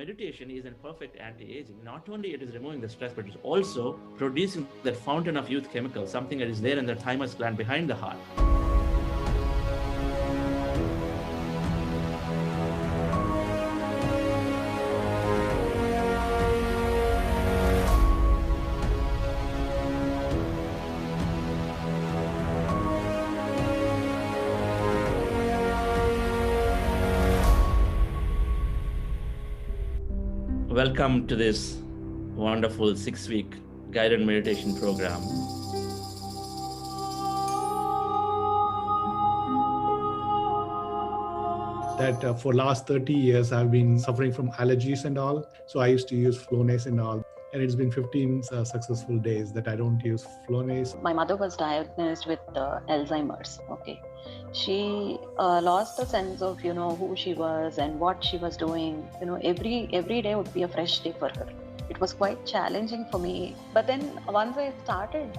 Meditation is a perfect anti-aging. Not only it is removing the stress, but it's also producing that fountain of youth chemical, something that is there in the thymus gland behind the heart. Welcome to this wonderful 6-week guided meditation program. That for last 30 years, I've been suffering from allergies and all. So I used to use Flonase and all. And it's been 15 successful days that I don't use Flonase. My mother was diagnosed with Alzheimer's. Okay. She lost the sense of, who she was and what she was doing. Every day would be a fresh day for her. It was quite challenging for me. But then once I started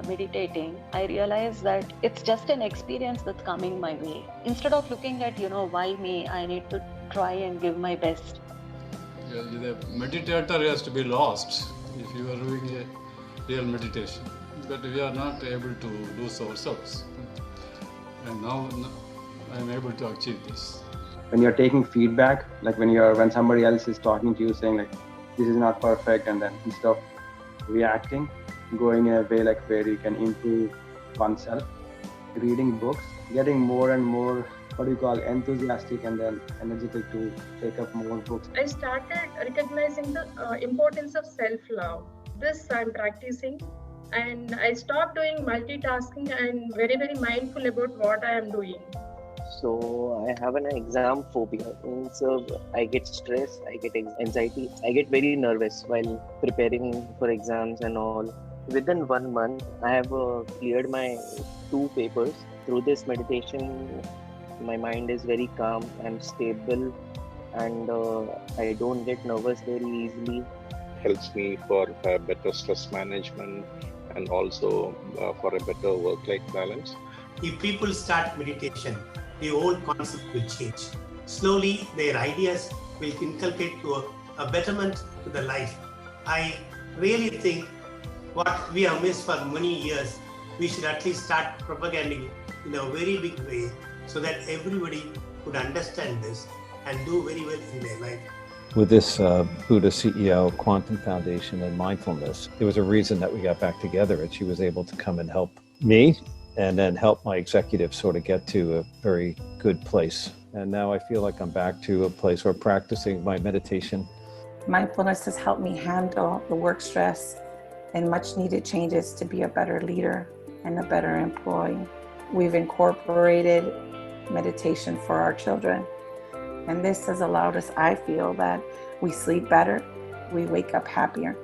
meditating, I realized that it's just an experience that's coming my way. Instead of looking at, why me, I need to try and give my best. The meditator has to be lost if you are doing a real meditation. But we are not able to do so ourselves. And now I am able to achieve this. When you're taking feedback, like when somebody else is talking to you saying like, this is not perfect, and then instead of reacting, going in a way like where you can improve oneself, reading books, getting more and more, enthusiastic and then energetic to take up more books. I started recognizing the importance of self-love. This I'm practicing, and I stopped doing multitasking and very, very mindful about what I am doing. So I have an exam phobia. So I get stressed, I get anxiety, I get very nervous while preparing for exams and all. Within 1 month, I have cleared my 2 papers. Through this meditation, my mind is very calm and stable, and I don't get nervous very easily. Helps me for better stress management and also for a better work-life balance. If people start meditation, the whole concept will change. Slowly, their ideas will inculcate to a betterment to the life. I really think what we have missed for many years, we should at least start propagating it in a very big way so that everybody could understand this and do very well in their life. With this Buddha CEO Quantum Foundation and mindfulness, there was a reason that we got back together, and she was able to come and help me and then help my executive sort of get to a very good place. And now I feel like I'm back to a place where practicing my meditation. Mindfulness has helped me handle the work stress and much needed changes to be a better leader and a better employee. We've incorporated meditation for our children. And this has allowed us, I feel, that we sleep better, we wake up happier.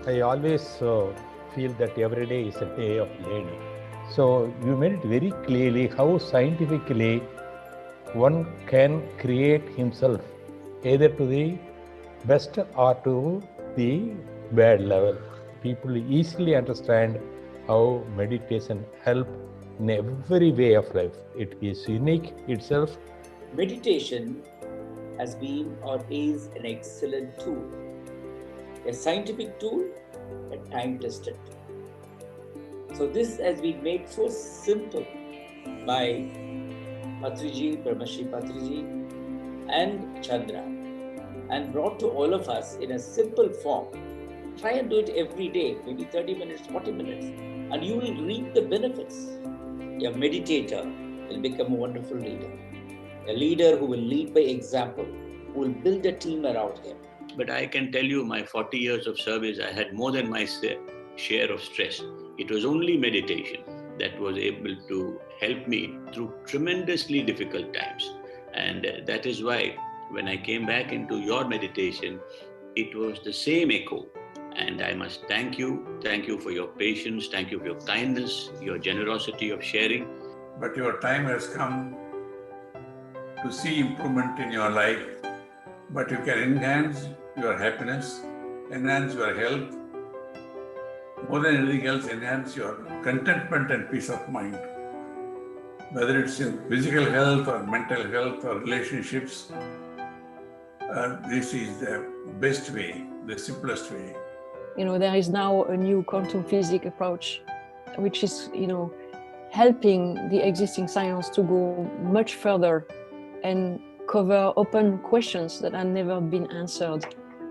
I always feel that every day is a day of learning. So you made it very clearly how scientifically one can create himself either to the best or to the bad level. People easily understand how meditation helps in every way of life. It is unique itself. Meditation has been or is an excellent tool, a scientific tool, a time-tested tool. So this has been made so simple by Patriji, brahmarshi Patriji and Chandra, and brought to all of us in a simple form. Try and do it every day, maybe 30 minutes, 40 minutes, and you will reap the benefits. A meditator will become a wonderful leader. A leader who will lead by example, who will build a team around him. But I can tell you, my 40 years of service, I had more than my share of stress. It was only meditation that was able to help me through tremendously difficult times. And that is why when I came back into your meditation, it was the same echo. And I must thank you for your patience, thank you for your kindness, your generosity of sharing. But your time has come to see improvement in your life, but you can enhance your happiness, enhance your health, more than anything else, enhance your contentment and peace of mind. Whether it's in physical health or mental health or relationships, this is the best way, the simplest way. There is now a new quantum physics approach, which is, helping the existing science to go much further and cover open questions that have never been answered.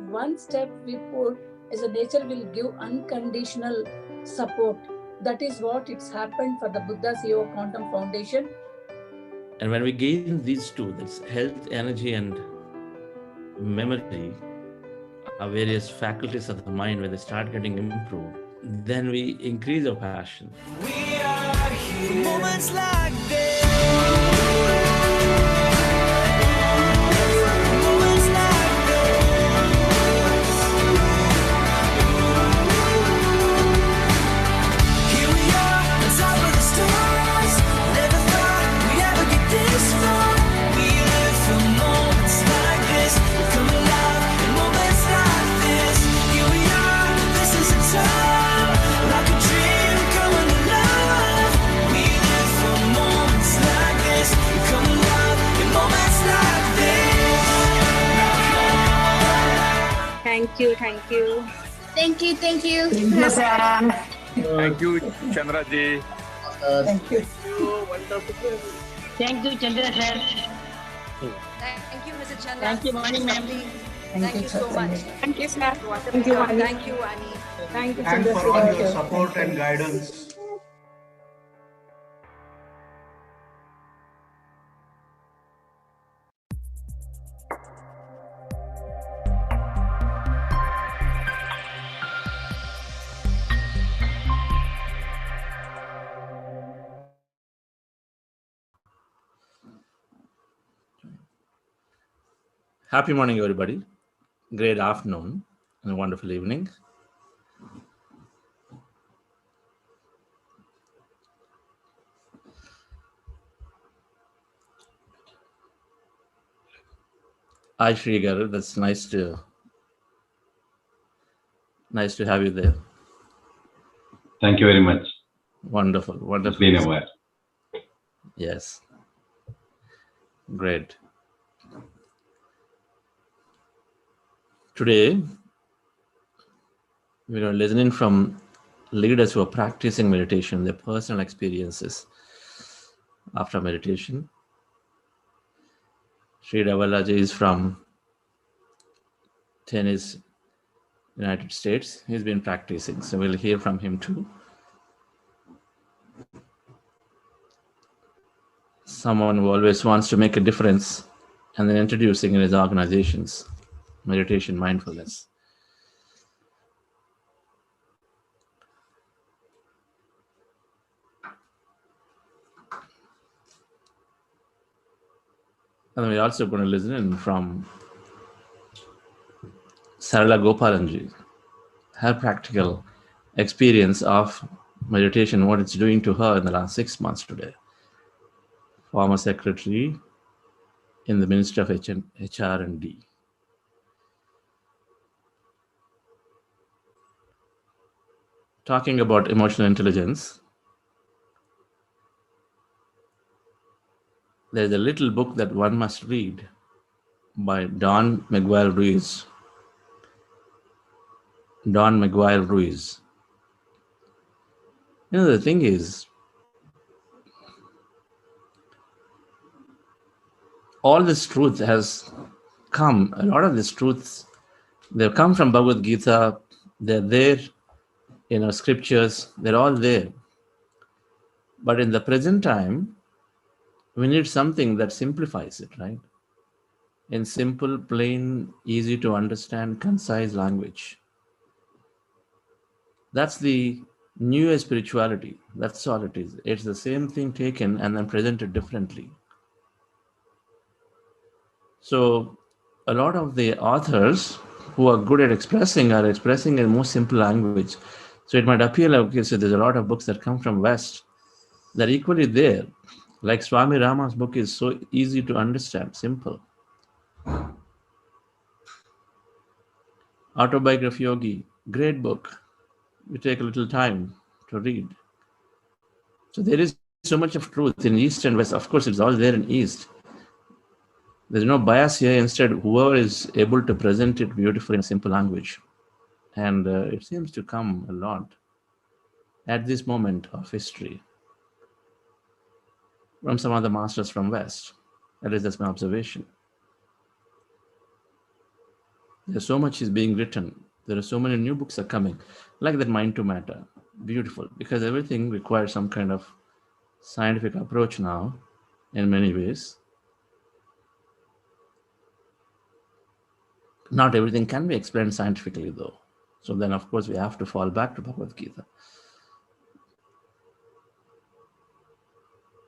One step we put is nature will give unconditional support. That is what it's happened for the Buddha's Yoga Quantum Foundation. And when we gain these two, that's health, energy, and memory, our various faculties of the mind, when they start getting improved, then we increase our passion. We are here for moments like this. Thank you. Thank you. Thank you, Sam. Thank you, Chandra ji. Thank you. Thank you, Chandra sir. Thank you, Mr. Chandra. Thank you, Vani ma'am. Thank you so much. Thank you, sir. Thank you, Vani. Thank you, Vani. Thank you, Thanks for all your support and guidance. Happy morning, everybody. Great afternoon and a wonderful evening. Hi, Shri Garu. That's nice to have you there. Thank you very much. Wonderful. It's been a while. Yes. Great. Today, we are listening from leaders who are practicing meditation, their personal experiences after meditation. Sri Ravalaji is from Tennessee, United States. He's been practicing, so we'll hear from him too. Someone who always wants to make a difference and then introducing in his organizations meditation, mindfulness. And we're also going to listen in from Sarala Gopalanji, her practical experience of meditation, what it's doing to her in the last 6 months today. Former secretary in the Ministry of HR&D. Talking about emotional intelligence, there's a little book that one must read by Don Miguel Ruiz. Don Miguel Ruiz. The thing is, all this truth has come, a lot of these truths, they've come from Bhagavad Gita, they're there in our scriptures, they're all there. But in the present time, we need something that simplifies it, right? In simple, plain, easy to understand, concise language. That's the new spirituality. That's all it is. It's the same thing taken and then presented differently. So a lot of the authors who are good at expressing are expressing in more simple language. So it might appear like, okay, so there's a lot of books that come from West that are equally there. Like Swami Rama's book is so easy to understand, simple. Autobiography Yogi, great book. You take a little time to read. So there is so much of truth in East and West. Of course, it's all there in East. There's no bias here. Instead, whoever is able to present it beautifully in a simple language. And it seems to come a lot at this moment of history from some other masters from West. At least that's my observation. There's so much is being written. There are so many new books are coming, like that Mind to Matter. Beautiful, because everything requires some kind of scientific approach now in many ways. Not everything can be explained scientifically, though. So then, of course, we have to fall back to Bhagavad Gita.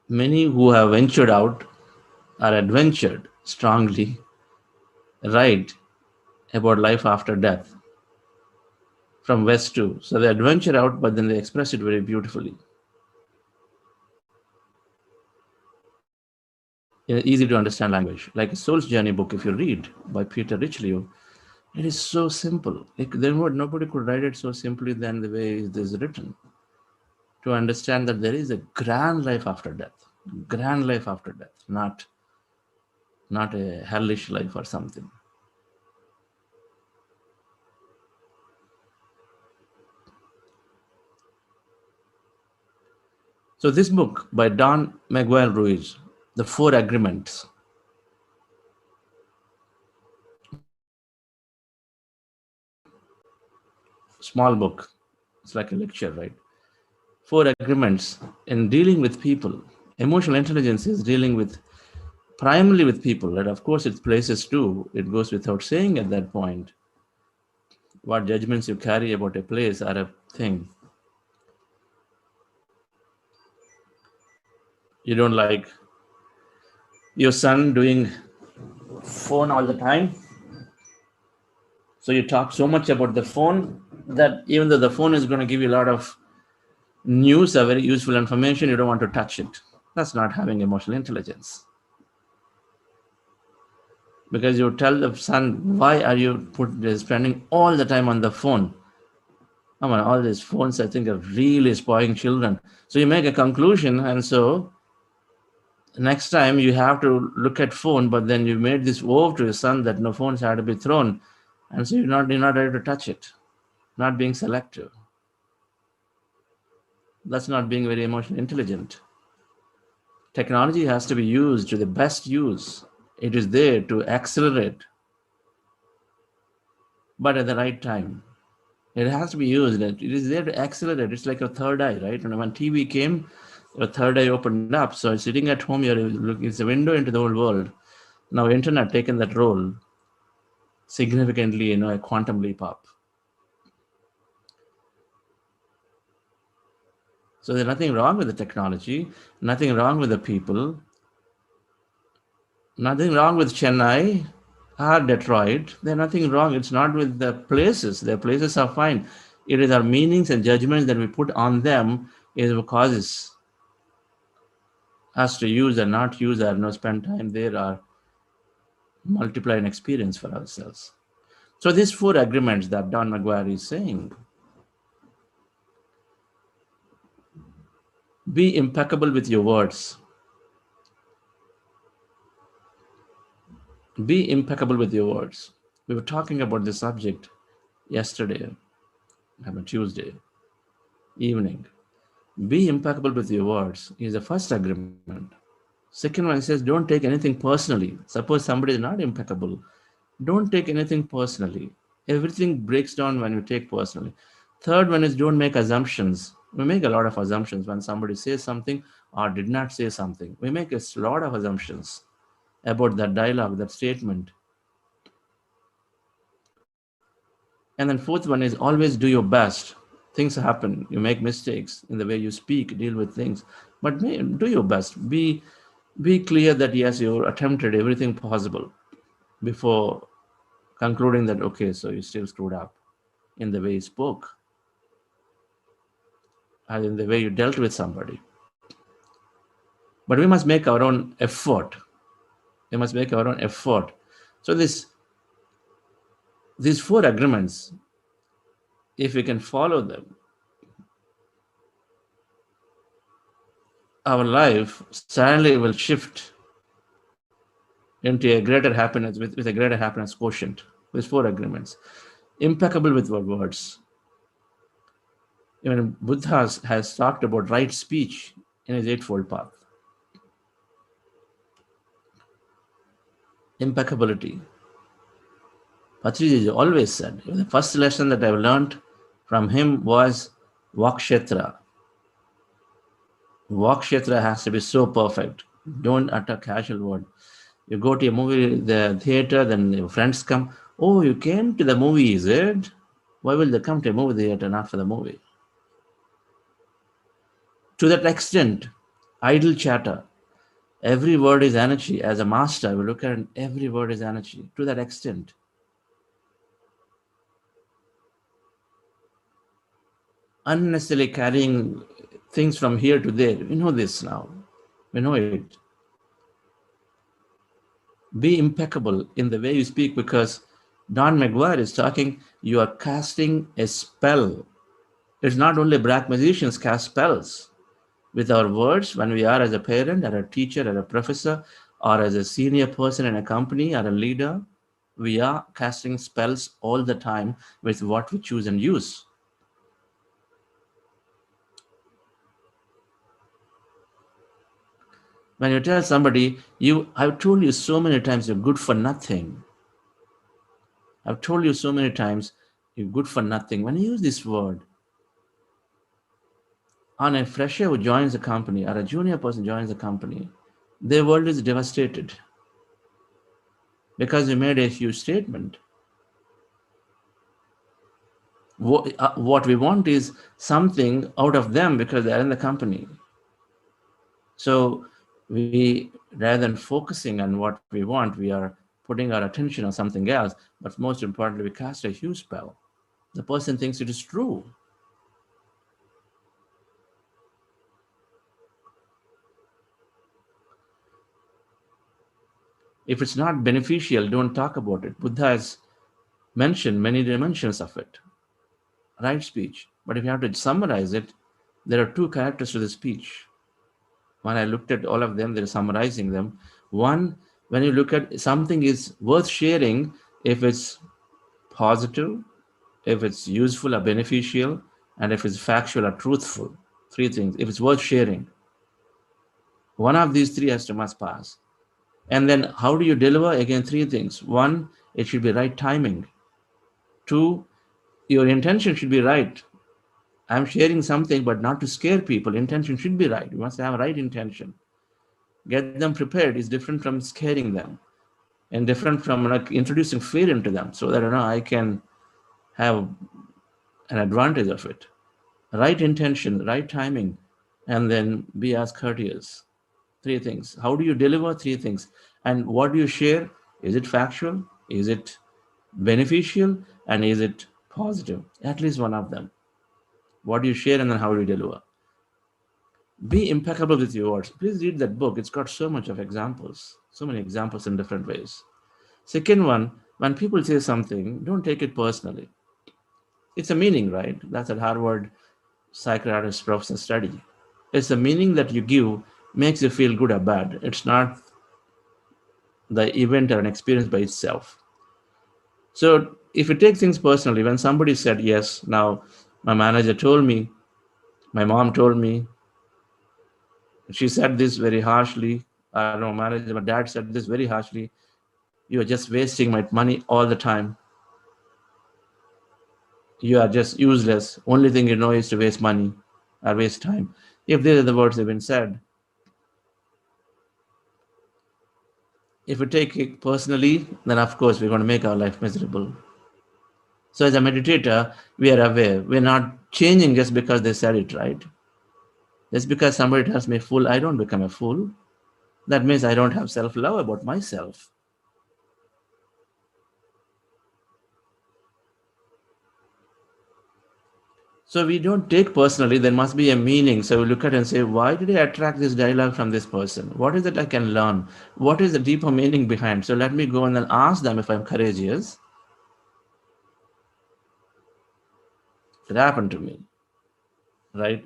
Many who have ventured out are adventured strongly right about life after death from West too. So they adventure out, but then they express it very beautifully. In an easy to understand language, like a Soul's Journey book, if you read by Peter Richelieu, it is so simple. Nobody could write it so simply than the way it is written. To understand that there is a grand life after death, not a hellish life or something. So this book by Don Miguel Ruiz, The Four Agreements, small book, it's like a lecture, right? Four agreements in dealing with people. Emotional intelligence is dealing with primarily with people, and of course it's places too. It goes without saying at that point what judgments you carry about a place or a thing. You don't like your son doing phone all the time, so you talk so much about the phone that even though the phone is going to give you a lot of news or very useful information, you don't want to touch it. That's not having emotional intelligence. Because you tell the son, why are you spending all the time on the phone? Come on, all these phones, I think, are really spoiling children. So you make a conclusion, and so next time you have to look at phone, but then you made this oath to your son that no phones had to be thrown, and so you're not ready to touch it. Not being selective. That's not being very emotionally intelligent. Technology has to be used to the best use. It is there to accelerate, but at the right time. It has to be used. It is there to accelerate. It's like a third eye, right? And when TV came, your third eye opened up. So sitting at home, it's a window into the whole world. Now, internet taken that role significantly, a quantum leap up. So there's nothing wrong with the technology, nothing wrong with the people, nothing wrong with Chennai or Detroit. There's nothing wrong. It's not with the places. The places are fine. It is our meanings and judgments that we put on them is what causes us to use or not use or spend time there or multiply an experience for ourselves. So these four agreements that Don McGuire is saying: be impeccable with your words. Be impeccable with your words. We were talking about this subject yesterday, on Tuesday evening. Be impeccable with your words is the first agreement. Second one says, don't take anything personally. Suppose somebody is not impeccable. Don't take anything personally. Everything breaks down when you take personally. Third one is, don't make assumptions. We make a lot of assumptions when somebody says something or did not say something. We make a lot of assumptions about that dialogue, that statement. And then fourth one is, always do your best. Things happen. You make mistakes in the way you speak, deal with things. But do your best. Be clear that yes, you attempted everything possible before concluding that, okay, so you still screwed up in the way you spoke and in the way you dealt with somebody. But we must make our own effort. We must make our own effort. So these four agreements, if we can follow them, our life suddenly will shift into a greater happiness with a greater happiness quotient with 4 agreements. Impeccable with words. Even Buddha has talked about right speech in his Eightfold Path. Impeccability. Patriji always said, the first lesson that I've learned from him was Vakshetra. Vakshetra has to be so perfect. Don't utter casual word. You go to a movie, the theater, then your friends come. Oh, you came to the movie, is it? Why will they come to a movie theater, not for the movie? To that extent, idle chatter. Every word is energy. As a master, we look at it, every word is energy. To that extent. Unnecessarily carrying things from here to there. We know this now. We know it. Be impeccable in the way you speak, because Don McGuire is talking, you are casting a spell. It's not only black magicians cast spells. With our words, when we are as a parent, or a teacher, or a professor, or as a senior person in a company, or a leader, we are casting spells all the time with what we choose and use. When you tell somebody, I've told you so many times you're good for nothing. I've told you so many times you're good for nothing. When you use this word on a fresher who joins a company or a junior person joins a company, their world is devastated because you made a huge statement. What we want is something out of them because they're in the company. So we, rather than focusing on what we want, we are putting our attention on something else. But most importantly, we cast a huge spell. The person thinks it is true. If it's not beneficial, don't talk about it. Buddha has mentioned many dimensions of it. Right speech. But if you have to summarize it, there are 2 characters to the speech. When I looked at all of them, they're summarizing them. One, when you look at something is worth sharing, if it's positive, if it's useful or beneficial, and if it's factual or truthful. 3 things. If it's worth sharing. One of these 3 must pass. And then how do you deliver? Again, 3 things. 1, it should be right timing. 2, your intention should be right. I'm sharing something, but not to scare people. Intention should be right. You must have a right intention. Get them prepared is different from scaring them, and different from introducing fear into them, so that I can have an advantage of it. Right intention, right timing, and then be as courteous. 3 things. How do you deliver? 3 things. And what do you share? Is it factual? Is it beneficial? And is it positive? At least one of them. What do you share, and then how do you deliver? Be impeccable with your words. Please read that book. It's got so much of examples, so many examples in different ways. Second one, when people say something, don't take it personally. It's a meaning, right? That's at Harvard psychiatrist professor study. It's the meaning that you give makes you feel good or bad. It's not the event or an experience by itself. So if you take things personally, when somebody said, yes, now my manager told me, my mom told me, she said this very harshly, I don't know, manager, my dad said this very harshly, you are just wasting my money all the time. You are just useless. Only thing you know is to waste money or waste time. If these are the words that have been said, if we take it personally, then of course we're going to make our life miserable. So as a meditator, we are aware. We're not changing just because they said it, right? Just because somebody tells me fool, I don't become a fool. That means I don't have self-love about myself. So we don't take personally, there must be a meaning. So we look at it and say, why did I attract this dialogue from this person? What is it I can learn? What is the deeper meaning behind? So let me go and then ask them if I'm courageous. It happened to me, right?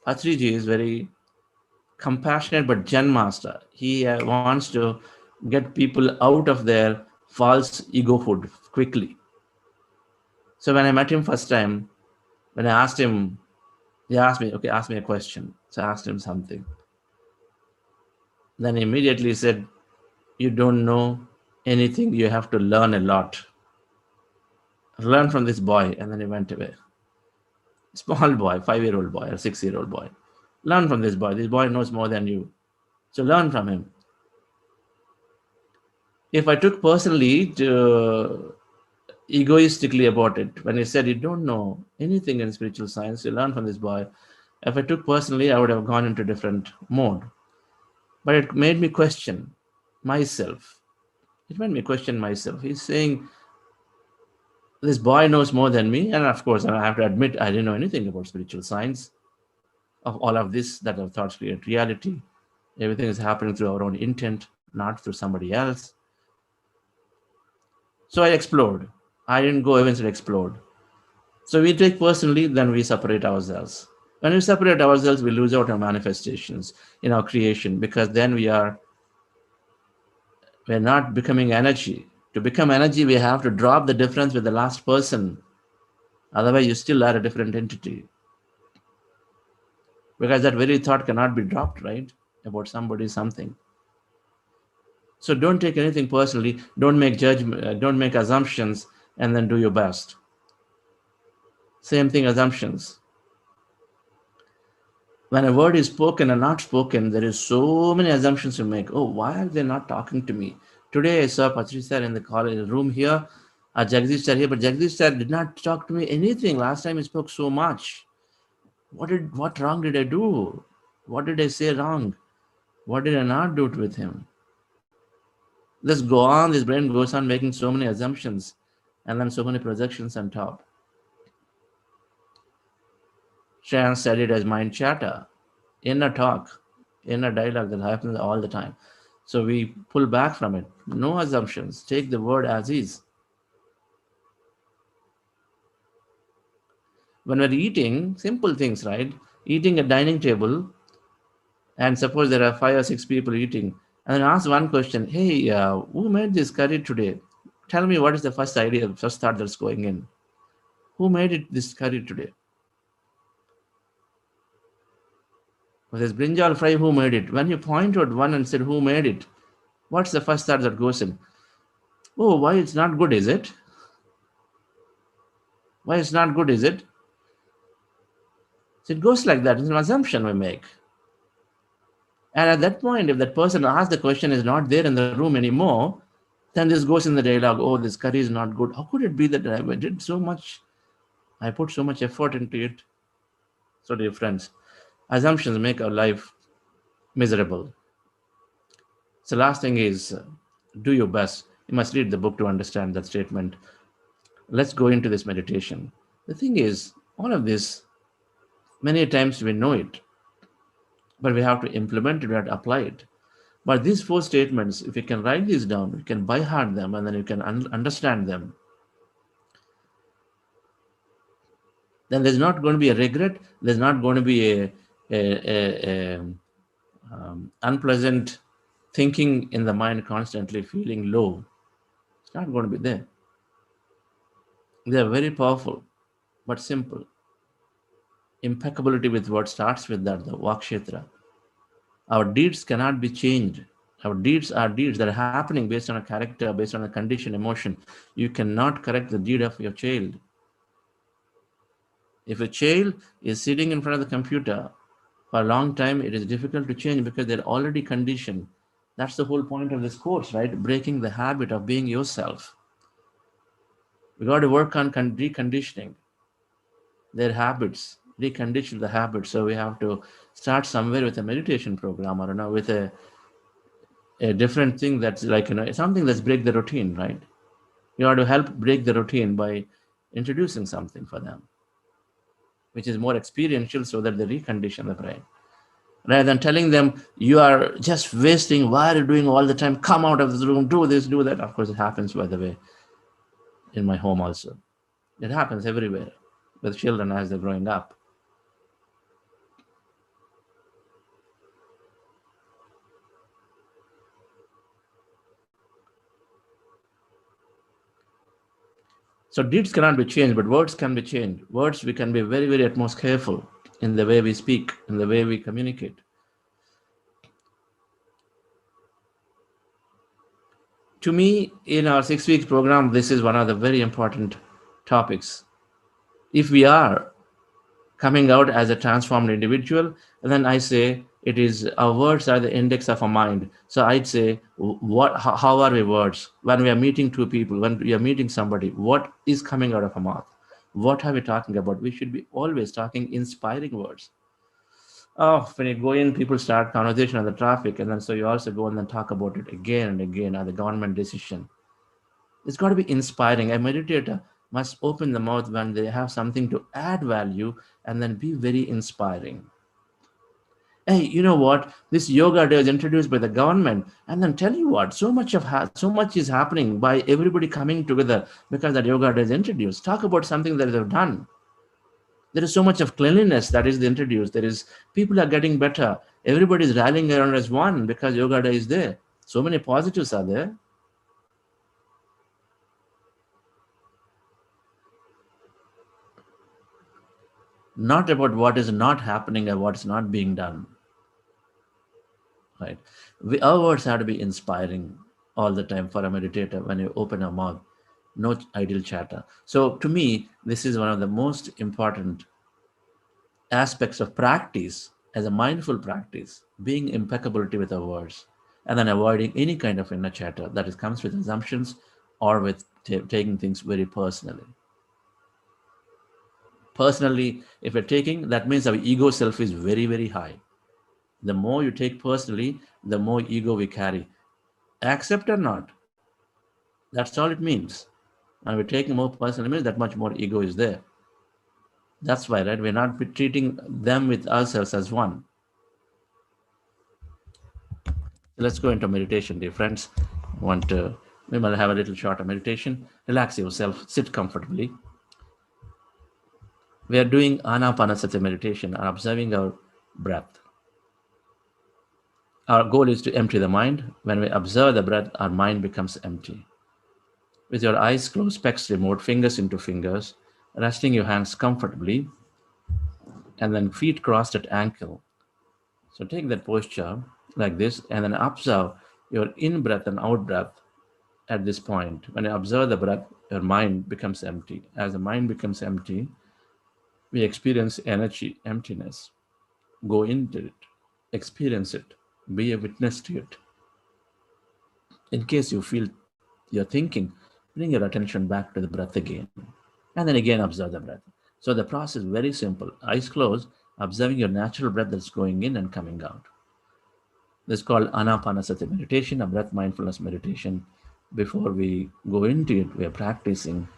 Patriji is very compassionate but Zen master. He wants to get people out of their false egohood quickly. So when I met him first time, when I asked him, he asked me, okay, ask me a question. So I asked him something. Then he immediately said, you don't know anything, you have to learn a lot. Learn from this boy. And then he went away. Small boy, 5-year-old boy or 6-year-old boy. Learn from this boy. This boy knows more than you. So learn from him. If I took personally egoistically about it, when he said you don't know anything in spiritual science, you learn from this boy. If I took personally, I would have gone into a different mode. But it made me question myself. It made me question myself. He's saying this boy knows more than me. And of course, I have to admit, I didn't know anything about spiritual science. Of all of this, that our thoughts create reality. Everything is happening through our own intent, not through somebody else. So I explored. I didn't go eventually explored. So we take personally, then we separate ourselves. When we separate ourselves, we lose out our manifestations in our creation, because then we're not becoming energy. To become energy, we have to drop the difference with the last person. Otherwise, you still are a different entity. Because that very thought cannot be dropped, right? About somebody, something. So don't take anything personally. Don't make judgment. Don't make assumptions, and then do your best. Same thing, assumptions. When a word is spoken and not spoken, there is so many assumptions to make. Oh, why are they not talking to me? Today I saw Patriji sir in the college room here, Jagdish sir here, but Jagdish sir did not talk to me anything. Last time he spoke so much. What wrong did I do? What did I say wrong? What did I not do with him? This brain goes on making so many assumptions and then so many projections on top. Shayan said it as mind chatter, inner talk, inner dialogue that happens all the time. So we pull back from it. No assumptions. Take the word as is. When we're eating, simple things, right? Eating at dining table, and suppose there are 5 or 6 people eating, and then ask one question, hey, who made this curry today? Tell me what is the first idea, first thought that's going in. Who made this curry today? If there's brinjal fry, who made it? When you point out one and said, who made it? What's the first thought that goes in? Oh, why it's not good, is it? Why it's not good, is it? So it goes like that. It's an assumption we make. And at that point, if that person asked the question is not there in the room anymore, then this goes in the dialogue, oh, this curry is not good. How could it be that I did so much? I put so much effort into it. So dear friends, assumptions make our life miserable. So last thing is, do your best. You must read the book to understand that statement. Let's go into this meditation. The thing is, all of this, many times we know it, but we have to implement it, we have to apply it. But these 4 statements, if you can write these down, you can by heart them, and then you can understand them. Then there's not going to be a regret. There's not going to be a unpleasant thinking in the mind, constantly feeling low. It's not going to be there. They are very powerful, but simple. Impeccability with what starts with that, the Vakshetra. Our deeds cannot be changed. Our deeds are deeds that are happening based on a character, based on a condition, emotion. You cannot correct the deed of your child. If a child is sitting in front of the computer for a long time, it is difficult to change because they're already conditioned. That's the whole point of this course, right? Breaking the habit of being yourself. We got to work on reconditioning their habits, recondition the habits. So we have to start somewhere with a meditation program, or with a different thing that's like, something that's break the routine, right? You have to help break the routine by introducing something for them, which is more experiential, so that they recondition the brain. Rather than telling them, you are just wasting, why are you doing all the time? Come out of this room, do this, do that. Of course, it happens, by the way, in my home also. It happens everywhere with children as they're growing up. So deeds cannot be changed, but words can be changed. Words, we can be very, very at most careful in the way we speak, in the way we communicate. To me, in our 6 weeks program, this is one of the very important topics. If we are coming out as a transformed individual, then I say it is our words are the index of our mind. So I'd say, how are we words? When we are meeting two people, when we are meeting somebody, what is coming out of our mouth? What are we talking about? We should be always talking inspiring words. Oh, when you go in, people start conversation on the traffic, and then so you also go and then talk about it again and again on the government decision. It's got to be inspiring. A meditator must open the mouth when they have something to add value and then be very inspiring. Hey, you know what? This yoga day was introduced by the government, and then tell you what, so much is happening by everybody coming together because that yoga day is introduced. Talk about something that they've done. There is so much of cleanliness that is introduced. There is people are getting better. Everybody is rallying around as one because yoga day is there. So many positives are there. Not about what is not happening or what's not being done. Right? Our words have to be inspiring all the time for a meditator. When you open a mouth, no idle chatter. So to me, this is one of the most important aspects of practice as a mindful practice, being impeccability with our words, and then avoiding any kind of inner chatter that comes with assumptions or with taking things very personally. Personally, if we're taking, that means our ego self is very, very high. The more you take personally, the more ego we carry. Accept or not, that's all it means. And we're taking more personally means that much more ego is there. That's why, right? We're not treating them with ourselves as one. Let's go into meditation, dear friends. We might have a little shorter meditation. Relax yourself, sit comfortably. We are doing Anapanasati meditation, or observing our breath. Our goal is to empty the mind. When we observe the breath, our mind becomes empty. With your eyes closed, specs removed, fingers into fingers, resting your hands comfortably, and then feet crossed at ankle. So take that posture like this, and then observe your in-breath and out-breath at this point. When you observe the breath, your mind becomes empty. As the mind becomes empty, we experience energy, emptiness. Go into it, experience it, be a witness to it. In case you feel you're thinking, bring your attention back to the breath again, and then again observe the breath. So the process is very simple. Eyes closed, observing your natural breath that's going in and coming out. This is called Anapanasati meditation, a breath mindfulness meditation. Before we go into it, we are practicing.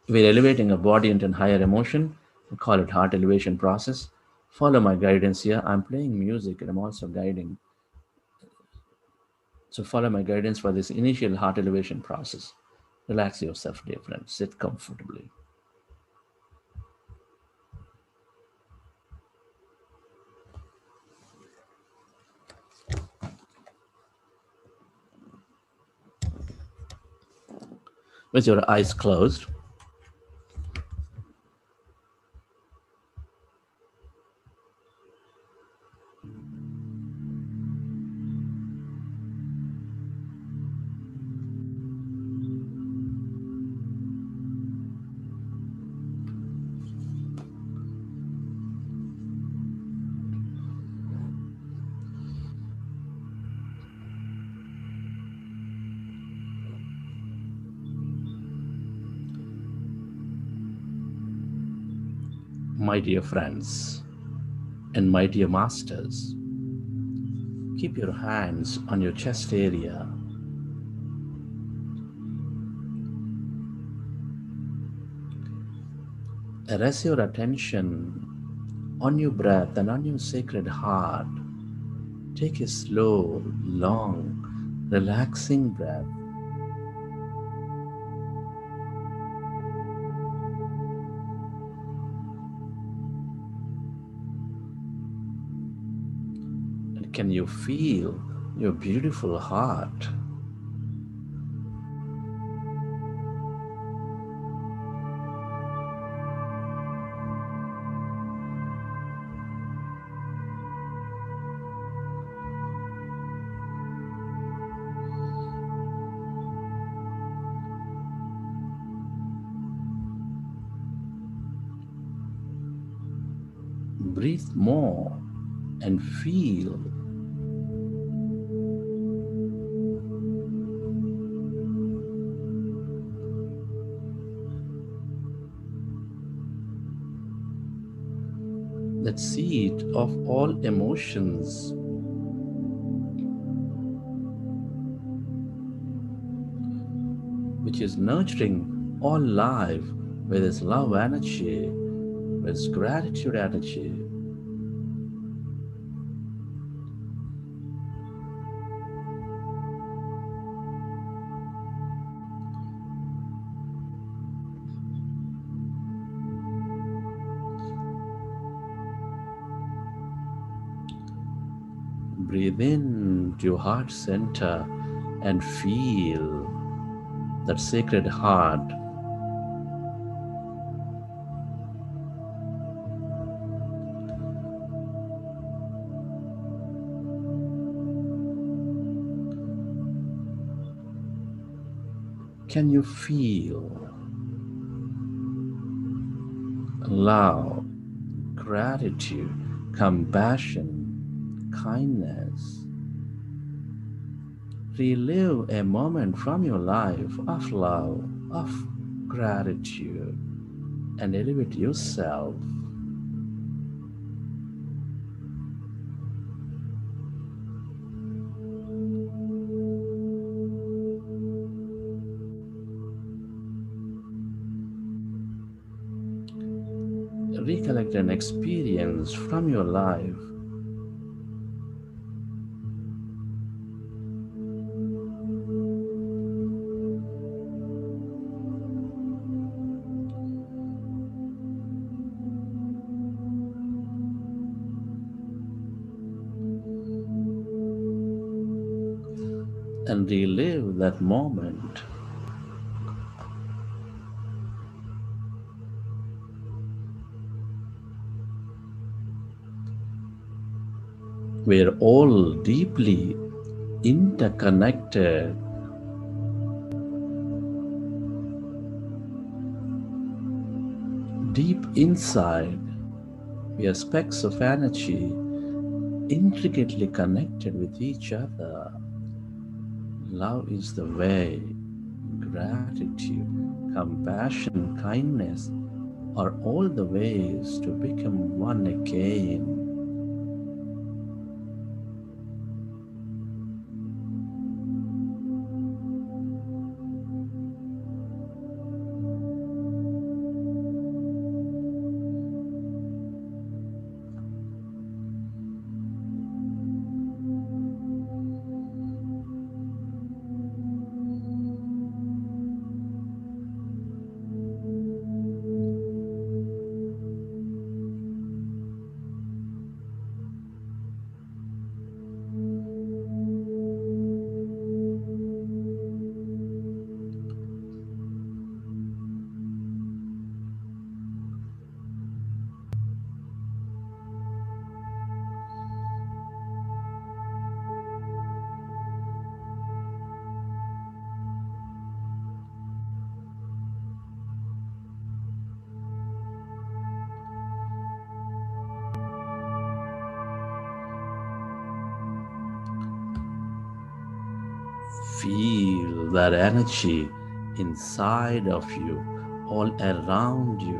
We're elevating a body into higher emotion. We call it heart elevation process. Follow my guidance here. I'm playing music and I'm also guiding. So follow my guidance for this initial heart elevation process. Relax yourself, dear friends. Sit comfortably. With your eyes closed, my dear friends and my dear masters, keep your hands on your chest area. Rest your attention on your breath and on your sacred heart. Take a slow, long, relaxing breath. And can you feel your beautiful heart? Breathe more and feel. That seed of all emotions, which is nurturing all life with its love energy, with its gratitude energy. Breathe in to your heart center and feel that sacred heart. Can you feel love, gratitude, compassion, kindness? Relive a moment from your life of love, of gratitude, and elevate yourself. Recollect an experience from your life. And relive that moment. We are all deeply interconnected. Deep inside, we are specks of energy, intricately connected with each other. Love is the way. Gratitude, compassion, kindness are all the ways to become one again. Feel that energy inside of you, all around you,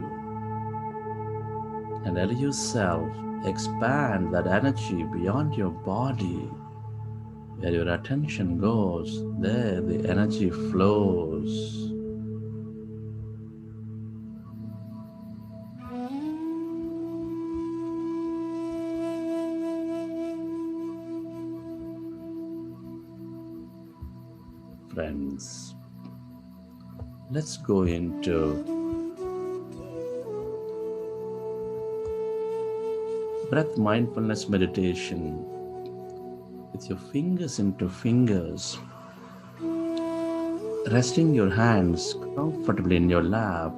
and let yourself expand that energy beyond your body. Where your attention goes, there the energy flows. Friends, let's go into breath mindfulness meditation with your fingers into fingers, resting your hands comfortably in your lap.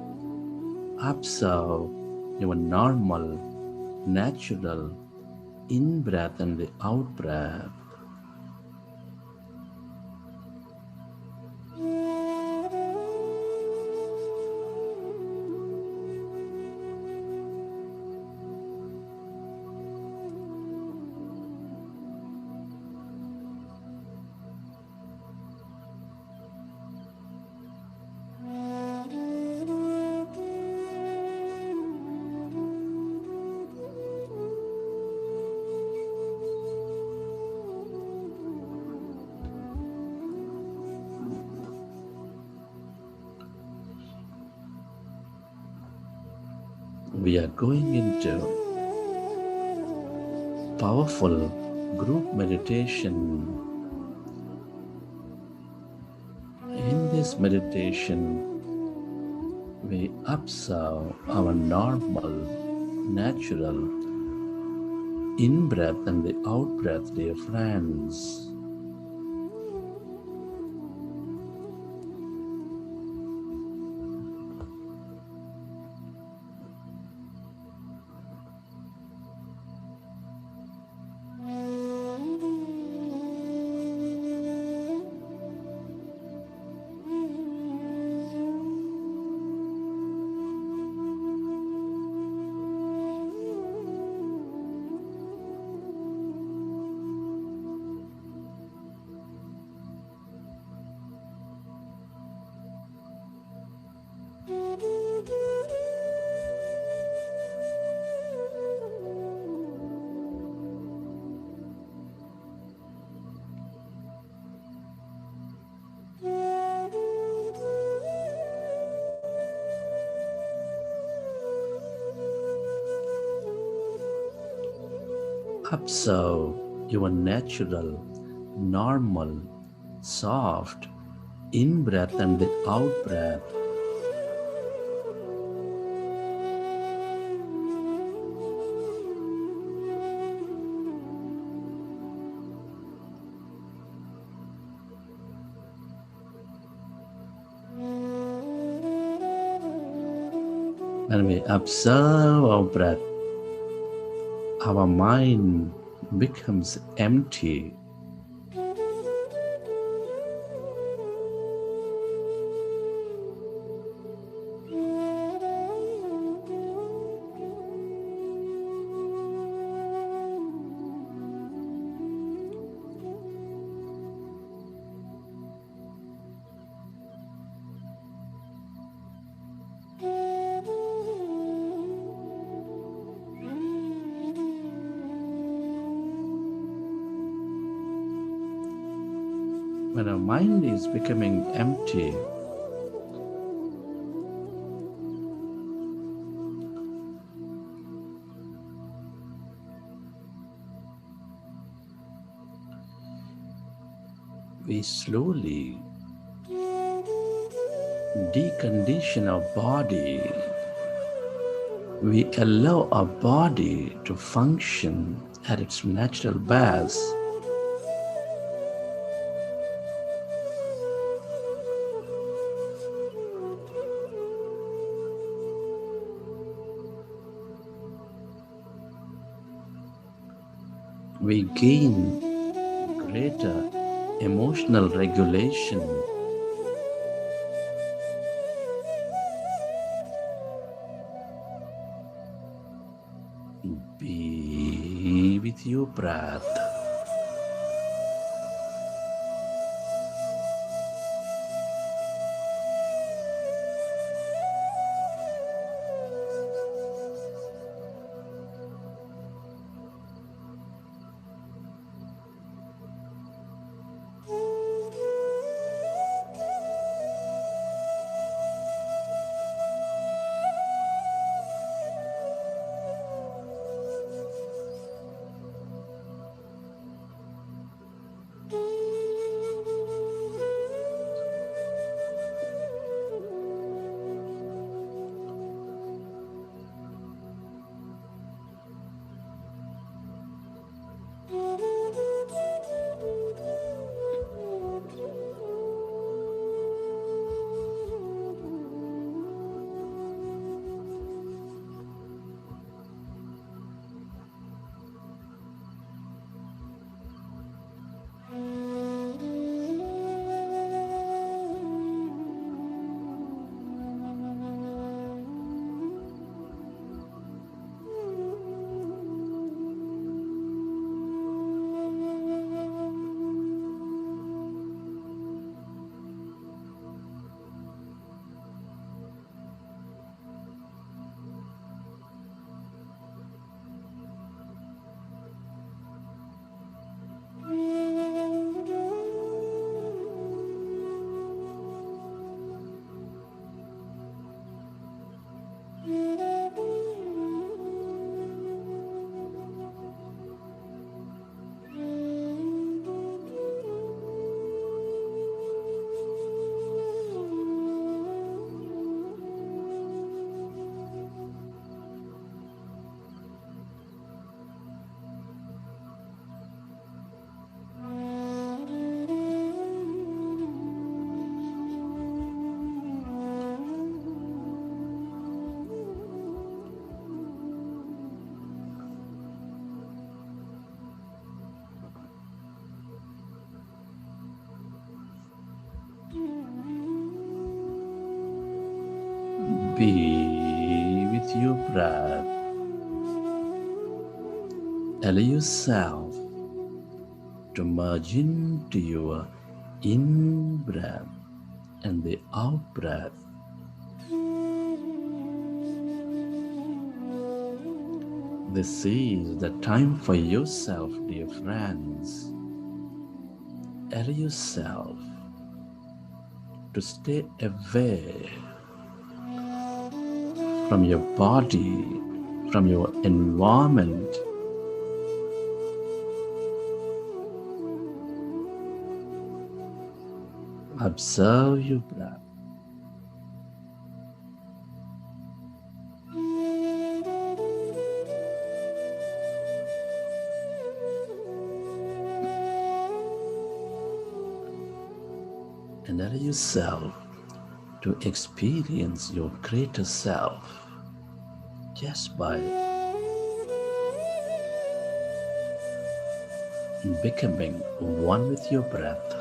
Observe your normal, natural in-breath and the out-breath. we are going into powerful group meditation. In this meditation, we observe our normal, natural in-breath and the out-breath, dear friends. Observe your natural, normal, soft in-breath and the out-breath. When we observe our breath, our mind becomes empty. When our mind is becoming empty, we slowly decondition our body. We allow our body to function at its natural best. We gain greater emotional regulation. Be with your breath. Be with your breath. Allow yourself to merge into your in-breath and the out-breath. This is the time for yourself, dear friends. Allow yourself to stay away from your body, from your environment. Observe your breath. And allow yourself to experience your greater self just by becoming one with your breath.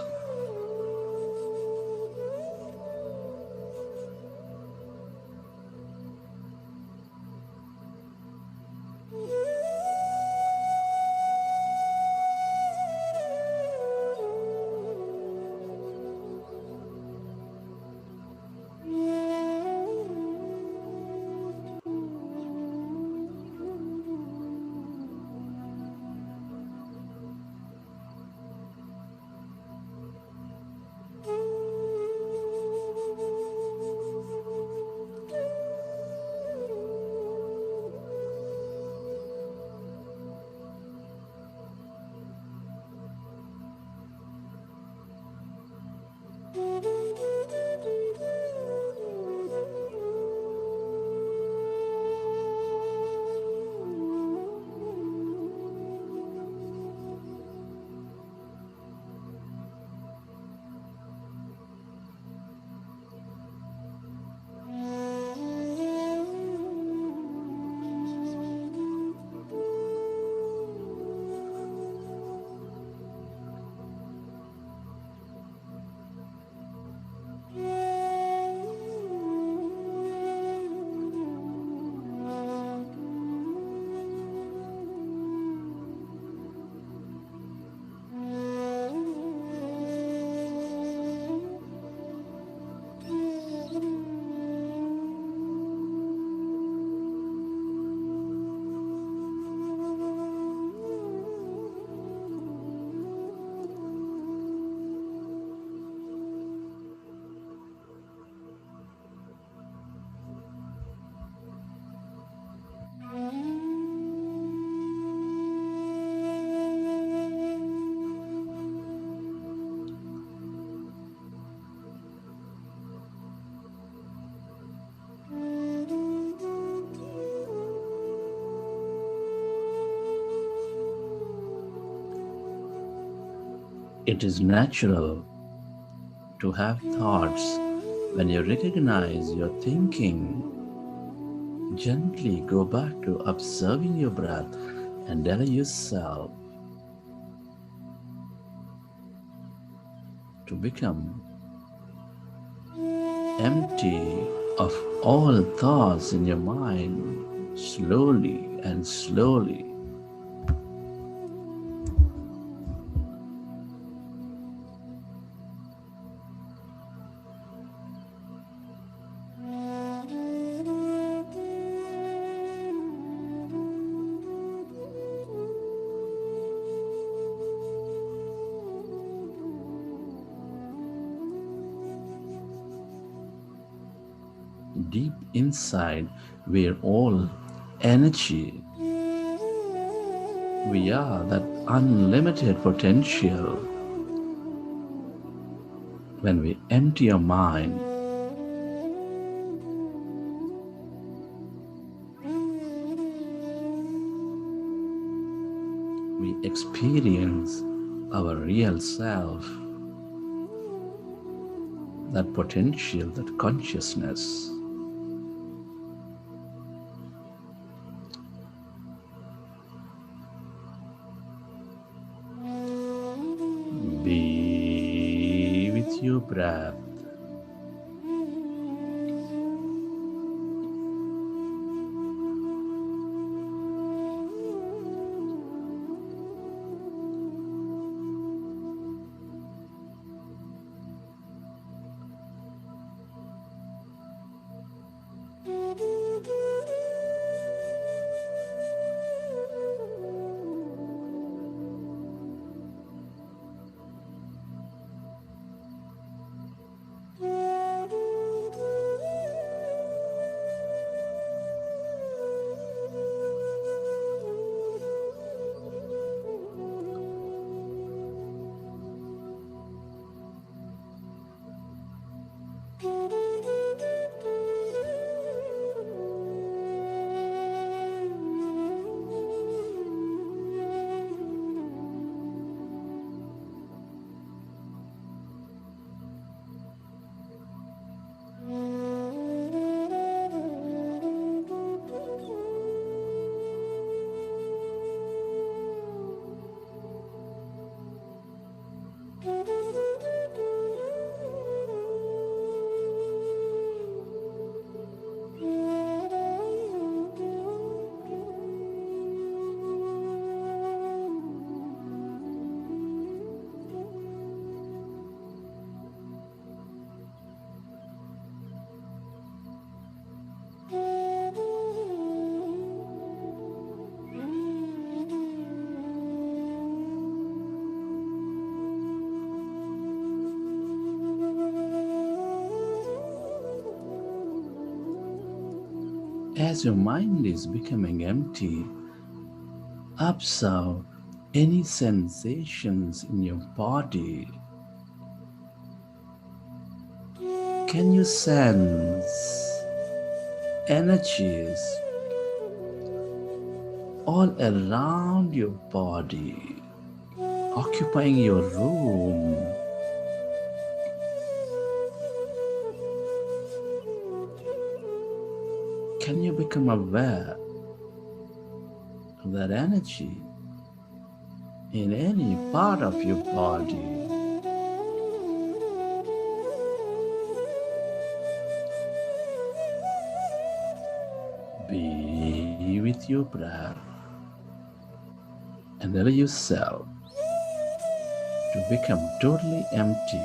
It is natural to have thoughts. When you recognize your thinking, gently go back to observing your breath and allow yourself to become empty of all thoughts in your mind, slowly and slowly. Deep inside, we are all energy. We are that unlimited potential. When we empty our mind, we experience our real self, that potential, that consciousness. Be with your breath. As your mind is becoming empty, observe any sensations in your body. Can you sense energies all around your body, occupying your room? Can you become aware of that energy in any part of your body? Be with your breath and allow yourself to become totally empty.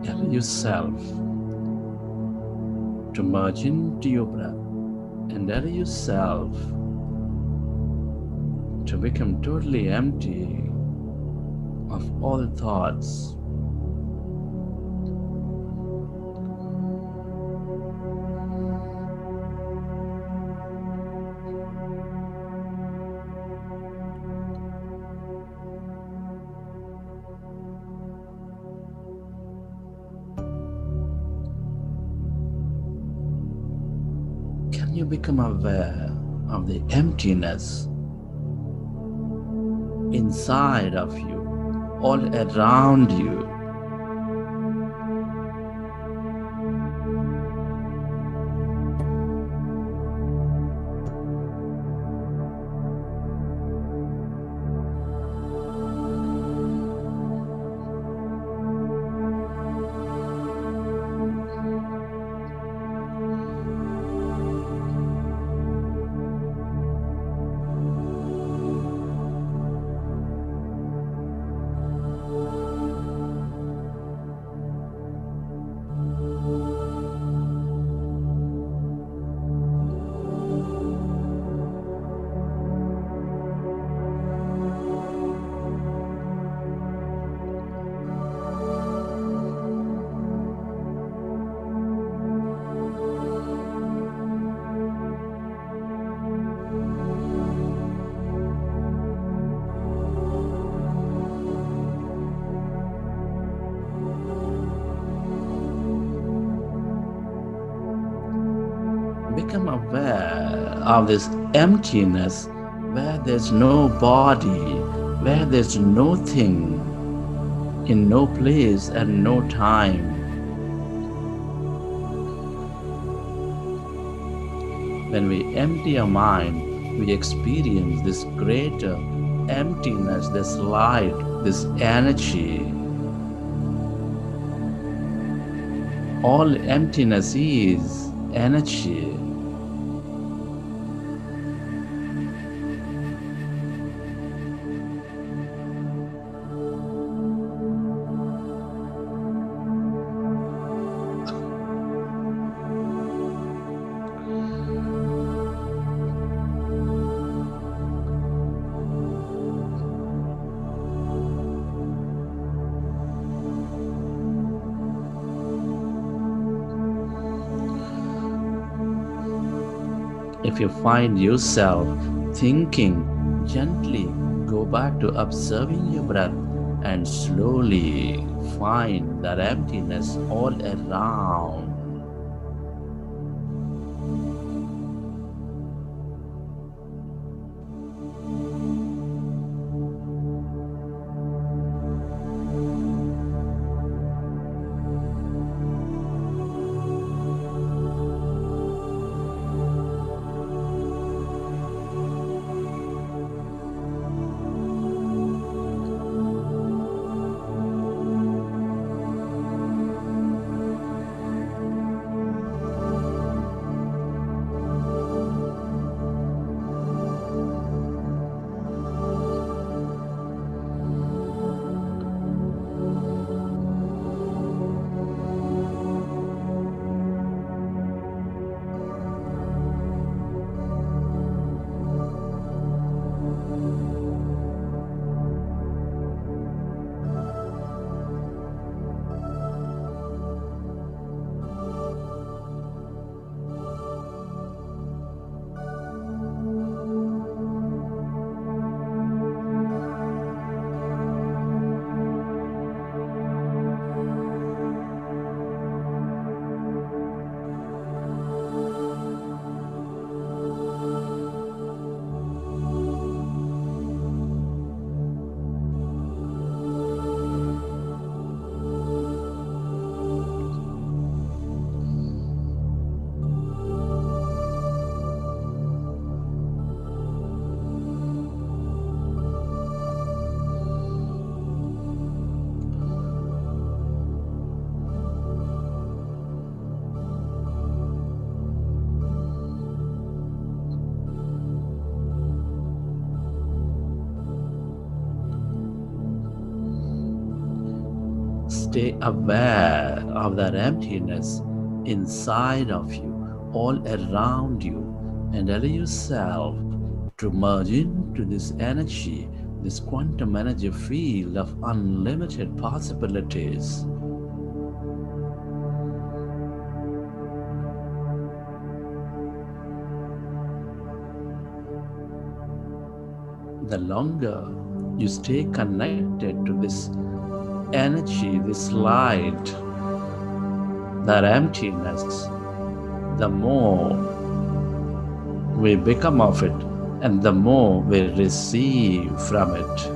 Allow yourself to merge into your breath and allow yourself to become totally empty of all thoughts. Can you become aware of the emptiness inside of you, all around you? Become aware of this emptiness where there's no body, where there's no thing, in no place and no time. When we empty our mind, we experience this greater emptiness, this light, this energy. All emptiness is energy. If you find yourself thinking, gently go back to observing your breath and slowly find that emptiness all around. Stay aware of that emptiness inside of you, all around you, and allow yourself to merge into this energy, this quantum energy field of unlimited possibilities. The longer you stay connected to this energy, this light, that emptiness, the more we become of it and the more we receive from it.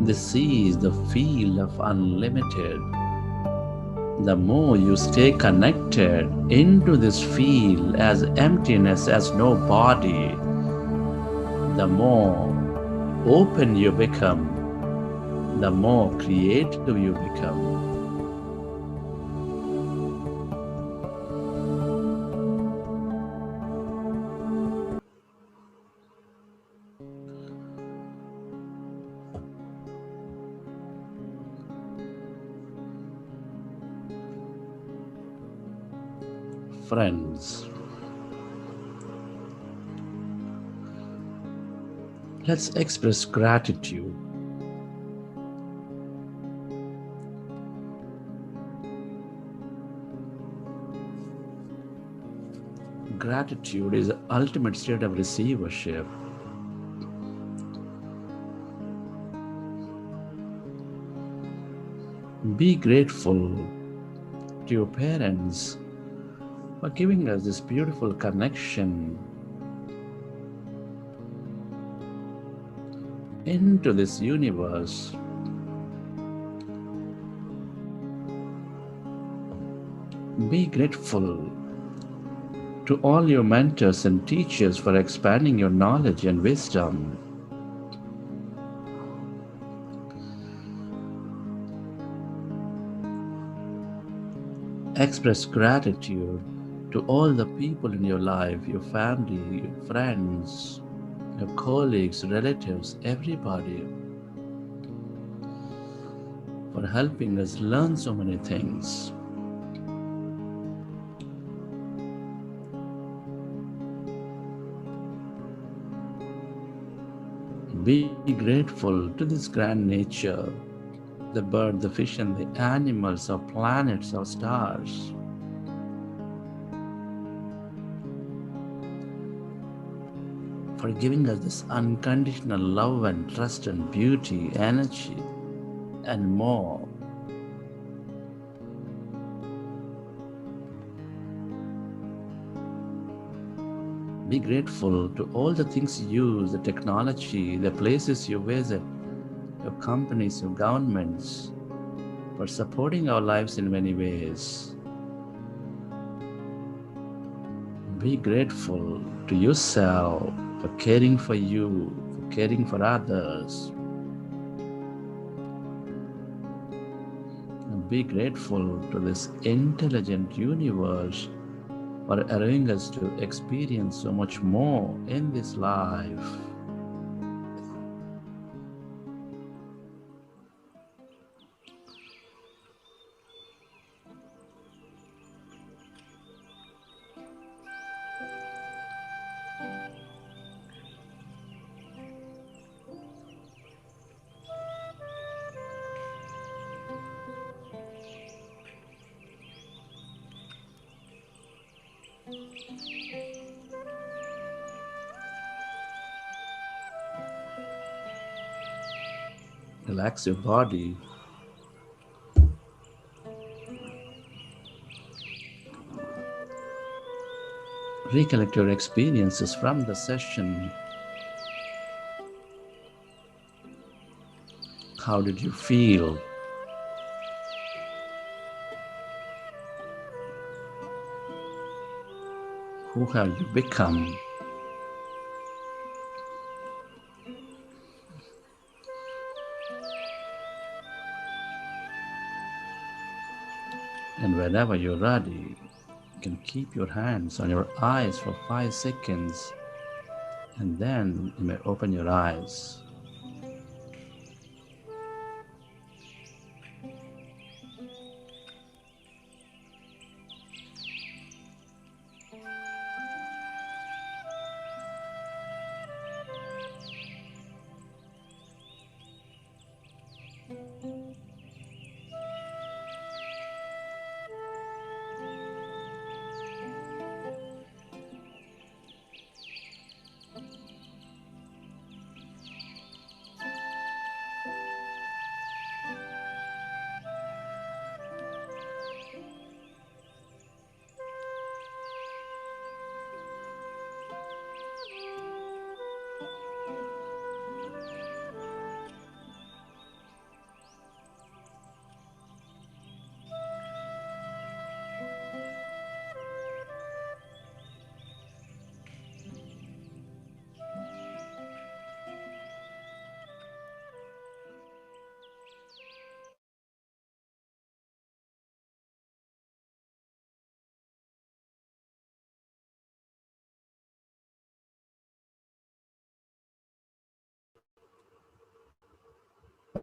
This is the field of unlimited. The more you stay connected into this field as emptiness, as no body, the more open you become, the more creative you become. friends. Let's express gratitude. Gratitude is the ultimate state of receivership. Be grateful to your parents for giving us this beautiful connection into this universe. Be grateful to all your mentors and teachers for expanding your knowledge and wisdom. Express gratitude to all the people in your life, your family, your friends, your colleagues, relatives, everybody, for helping us learn so many things. Be grateful to this grand nature, the bird, the fish, and the animals, our planets, our stars. For giving us this unconditional love and trust and beauty, energy, and more. Be grateful to all the things you use, the technology, the places you visit, your companies, your governments, for supporting our lives in many ways. Be grateful to yourself for caring for you, for caring for others. And be grateful to this intelligent universe for allowing us to experience so much more in this life. Relax your body. Recollect your experiences from the session. How did you feel? Who have you become? And whenever you're ready, you can keep your hands on your eyes for 5 seconds, and then you may open your eyes.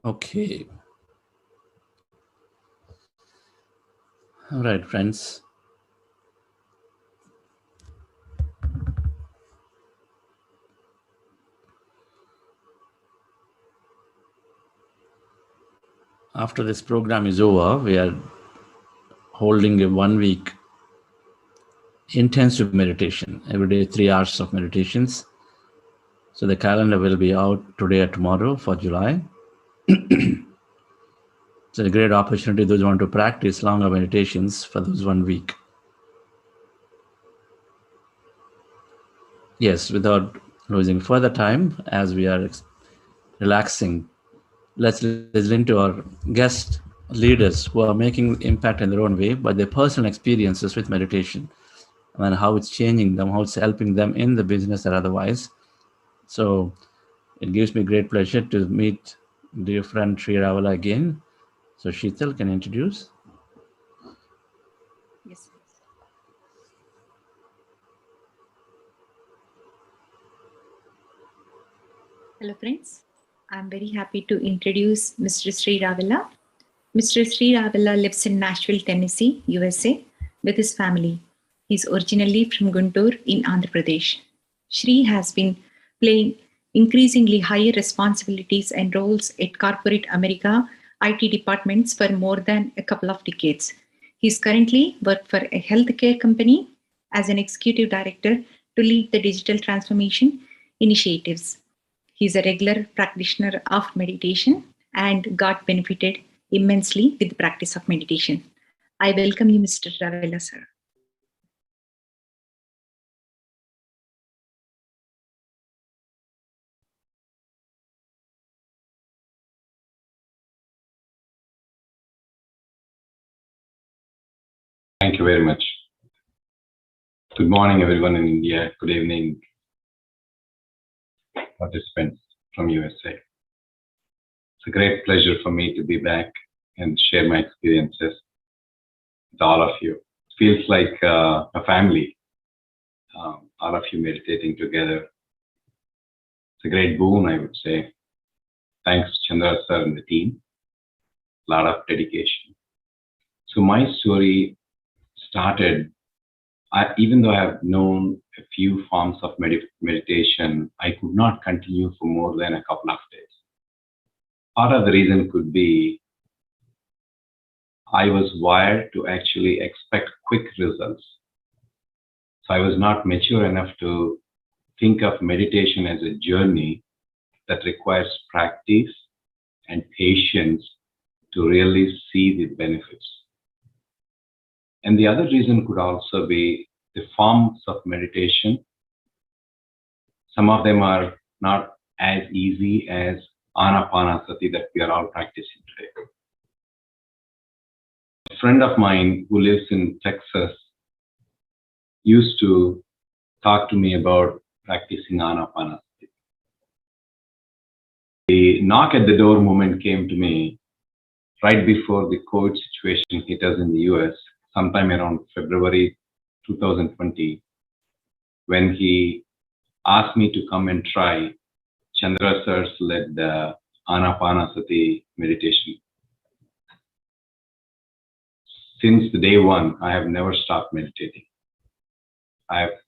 Okay. All right, friends. after this program is over, we are holding a 1 week intensive meditation, every day 3 hours of meditations. So the calendar will be out today or tomorrow for July. It's a great opportunity those who want to practice longer meditations for those 1 week. Yes, without losing further time, as we are relaxing, let's listen to our guest leaders who are making impact in their own way by their personal experiences with meditation and how it's changing them, how it's helping them in the business or otherwise. So it gives me great pleasure to meet dear friend Sri Ravala again. So Sheetal can introduce. Yes. Hello friends, I'm very happy to introduce Mr. Sri Ravala. Mr. Sri Ravala lives in Nashville, Tennessee, USA with his family. He's originally from Guntur in Andhra Pradesh. Sri has been playing increasingly higher responsibilities and roles at corporate America IT departments for more than a couple of decades. He's currently worked for a healthcare company as an executive director to lead the digital transformation initiatives. He's a regular practitioner of meditation and got benefited immensely with the practice of meditation. I welcome you, Mr. Ravala, sir. Thank you very much. Good morning, everyone in India. Good evening, participants from USA. It's a great pleasure for me to be back and share my experiences with all of you. It feels like a family, all of you meditating together. It's a great boon, I would say. Thanks, Chandra sir and the team. A lot of dedication. So my story started, even though I have known a few forms of meditation, I could not continue for more than a couple of days. Part of the reason could be I was wired to actually expect quick results. So I was not mature enough to think of meditation as a journey that requires practice and patience to really see the benefits. And the other reason could also be the forms of meditation. Some of them are not as easy as Anapanasati that we are all practicing today. A friend of mine who lives in Texas used to talk to me about practicing Anapanasati. The knock at the door moment came to me right before the COVID situation hit us in the US, sometime around February 2020, when he asked me to come and try Chandra sir's led Anapanasati meditation. Since the day one, I have never stopped meditating. I've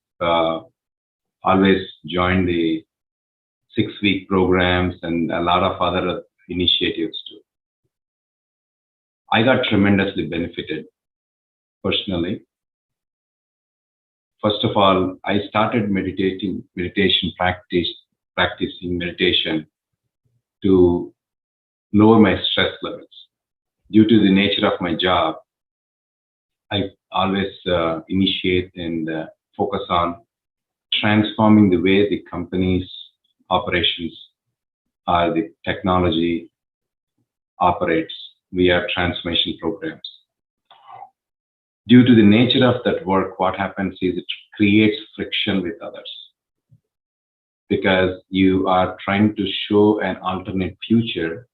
always joined the 6-week programs and a lot of other initiatives too. I got tremendously benefited personally. First of all, I started practicing meditation to lower my stress levels. Due to the nature of my job, I always initiate and focus on transforming the way the company's operations or the technology operates via transformation programs. Due to the nature of that work, what happens is it creates friction with others because you are trying to show an alternate future,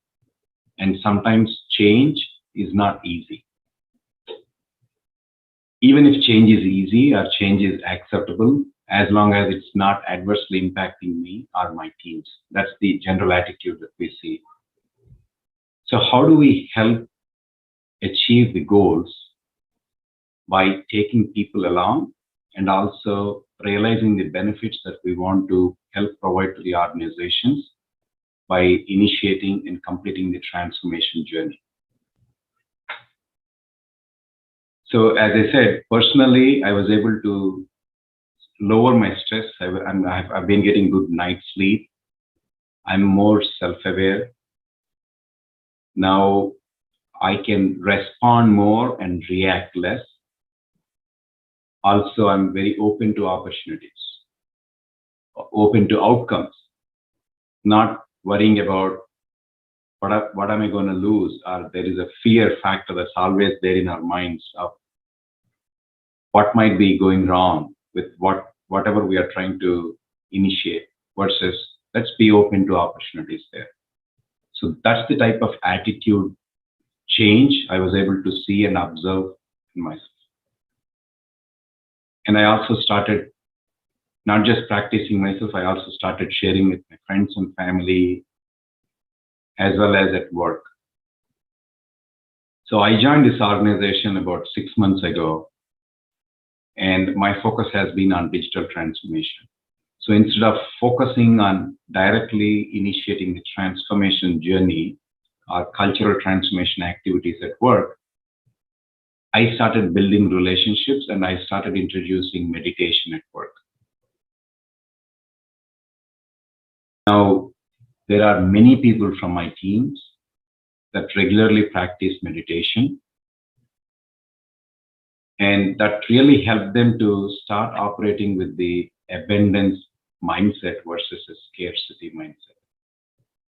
and sometimes change is not easy. Even if change is easy or change is acceptable, as long as it's not adversely impacting me or my teams. That's the general attitude that we see. So how do we help achieve the goals? By taking people along and also realizing the benefits that we want to help provide to the organizations by initiating and completing the transformation journey. So as I said, personally, I was able to lower my stress. I've been getting good night's sleep. I'm more self-aware. Now I can respond more and react less. Also, I'm very open to opportunities, open to outcomes, not worrying about what am I going to lose, or there is a fear factor that's always there in our minds of what might be going wrong with whatever we are trying to initiate, versus let's be open to opportunities there. So that's the type of attitude change I was able to see and observe in myself. And I also started not just practicing myself, I also started sharing with my friends and family, as well as at work. So I joined this organization about 6 months ago, and my focus has been on digital transformation. So instead of focusing on directly initiating the transformation journey or cultural transformation activities at work, I started building relationships and I started introducing meditation at work. Now, there are many people from my teams that regularly practice meditation, and that really helped them to start operating with the abundance mindset versus a scarcity mindset.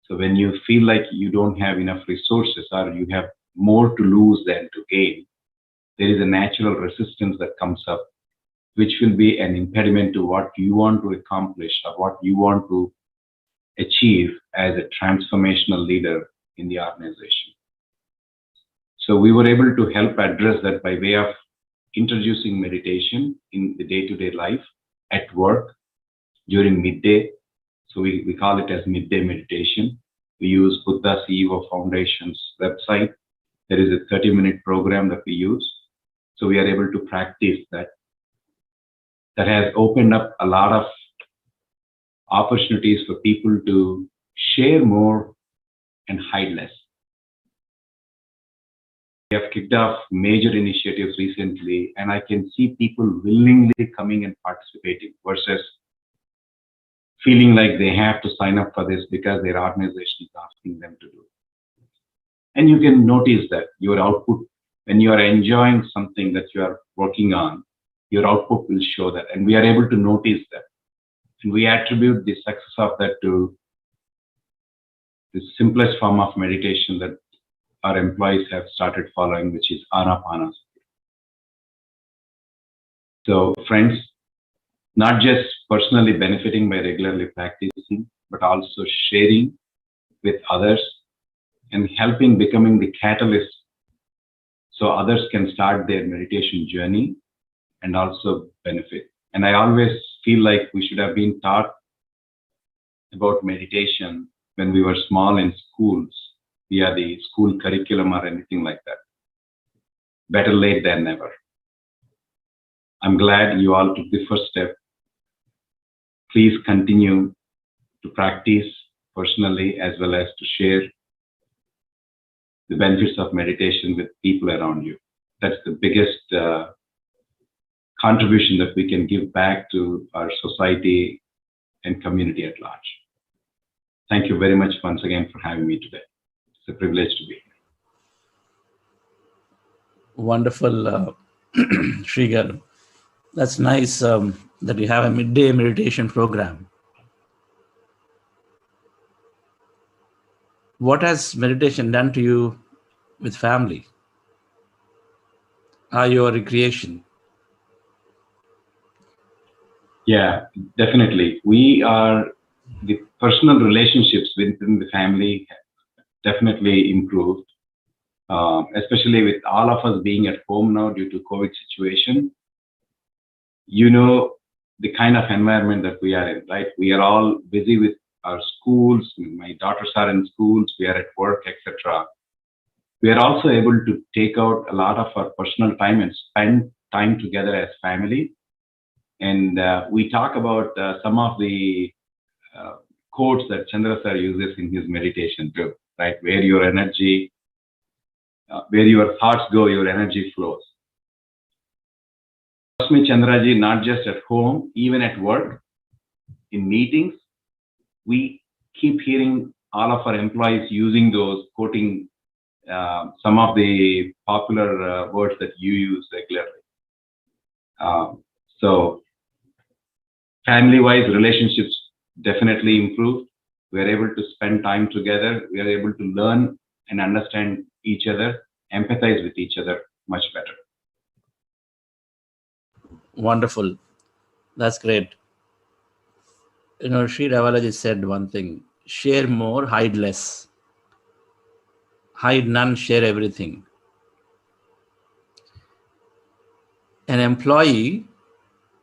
So when you feel like you don't have enough resources or you have more to lose than to gain, there is a natural resistance that comes up, which will be an impediment to what you want to accomplish or what you want to achieve as a transformational leader in the organization. So we were able to help address that by way of introducing meditation in the day-to-day life at work during midday. So we call it as midday meditation. We use Buddha CEO Foundation's website. There is a 30-minute program that we use. So we are able to practice that. That has opened up a lot of opportunities for people to share more and hide less. We have kicked off major initiatives recently, and I can see people willingly coming and participating versus feeling like they have to sign up for this because their organization is asking them to do. And you can notice that your output, when you are enjoying something that you are working on, your output will show that. And we are able to notice that. And we attribute the success of that to the simplest form of meditation that our employees have started following, which is Anapanasati. So friends, not just personally benefiting by regularly practicing, but also sharing with others and helping becoming the catalyst so others can start their meditation journey and also benefit. And I always feel like we should have been taught about meditation when we were small in schools, via the school curriculum or anything like that. Better late than never. I'm glad you all took the first step. Please continue to practice personally as well as to share the benefits of meditation with people around you. That's the biggest contribution that we can give back to our society and community at large. Thank you very much once again for having me today. It's a privilege to be here. Wonderful, Srigar. That's nice that you have a midday meditation program. What has meditation done to you with family? Or your recreation? Yeah, definitely. The personal relationships within the family definitely improved, especially with all of us being at home now due to COVID situation. You know, the kind of environment that we are in, right? We are all busy with our schools. My daughters are in schools, we are at work, etc. We are also able to take out a lot of our personal time and spend time together as family. And we talk about some of the quotes that Chandra sir uses in his meditation too, right? Where your energy, where your thoughts go, your energy flows. me, Chandraji, not just at home, even at work, in meetings, we keep hearing all of our employees using those, quoting some of the popular words that you use regularly. So family-wise relationships definitely improved. We are able to spend time together. We are able to learn and understand each other, empathize with each other much better. Wonderful. That's great. You know, Sri Ravalaji said one thing: share more, hide less. Hide none, share everything. An employee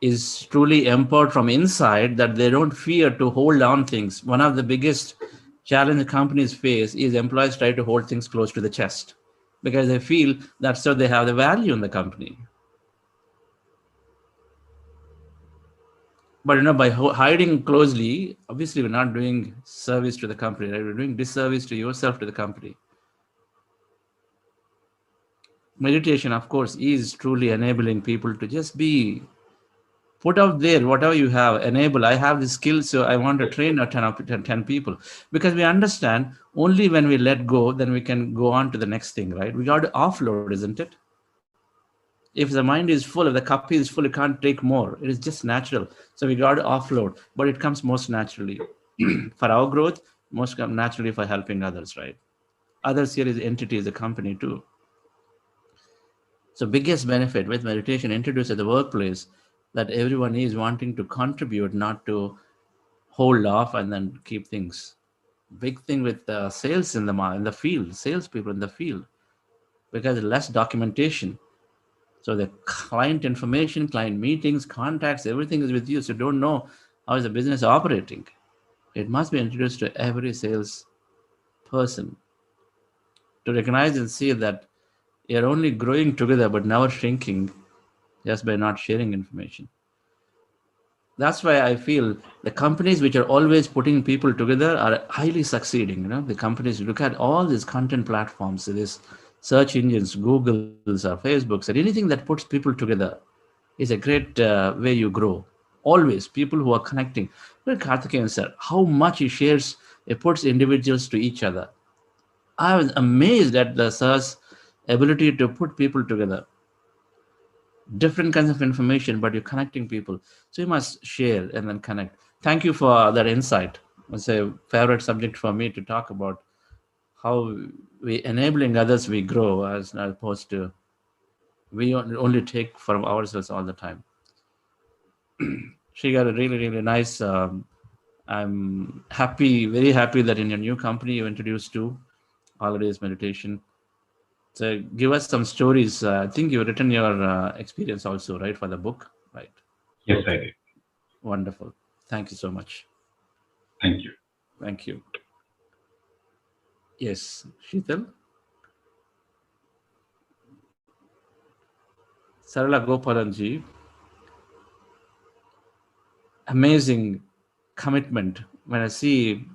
is truly empowered from inside, that they don't fear to hold on things. One of the biggest challenge companies face is employees try to hold things close to the chest because they feel that's how they have the value in the company. But you know, by hiding closely, obviously we're not doing service to the company, right? We're doing disservice to yourself, to the company. Meditation, of course, is truly enabling people to just be put out there, whatever you have, enable. I have the skills, so I want to train 10 people. Because we understand only when we let go, then we can go on to the next thing, right? We got to offload, isn't it? If the mind is full, if the cup is full, you can't take more. It is just natural. So we got to offload, but it comes most naturally. For our growth, most naturally for helping others, right? Others here is entities, a company too. So biggest benefit with meditation introduced at the workplace, that everyone is wanting to contribute, not to hold off and then keep things. Big thing with sales in the field, salespeople in the field, because less documentation. So the client information, client meetings, contacts, everything is with you. So you don't know how is the business operating. It must be introduced to every sales person to recognize and see that you're only growing together, but never shrinking just by not sharing information. That's why I feel the companies which are always putting people together are highly succeeding. You know, the companies, look at all these content platforms, these search engines, Google's or Facebook's, or anything that puts people together is a great way you grow. Always people who are connecting. Look at Karthikeyan sir, how much he shares, he puts individuals to each other. I was amazed at the sir's ability to put people together. Different kinds of information, but you're connecting people. So you must share and then connect. Thank you for that insight. It's a favorite subject for me to talk about, how we enabling others, we grow, as opposed to we only take from ourselves all the time. She got a really, really nice. I'm happy, very happy that in your new company you introduced to holidays meditation. So give us some stories. I think you've written your experience also, right, for the book, right? Yes, I did. Wonderful. Thank you so much. Thank you. Thank you. Yes, Sheetal. Sarala Gopalanji, amazing commitment. When I see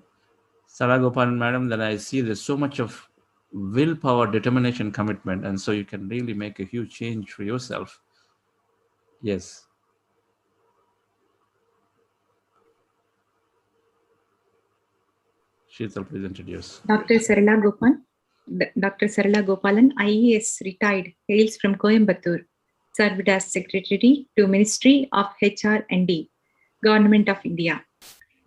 Sarala Gopalan madam, then I see there's so much of willpower, determination, commitment, and so you can really make a huge change for yourself. Yes. Sheetal, please introduce. Dr. Sarala Gopalan, IAS retired, hails from Coimbatore, served as Secretary to Ministry of HR&D, Government of India.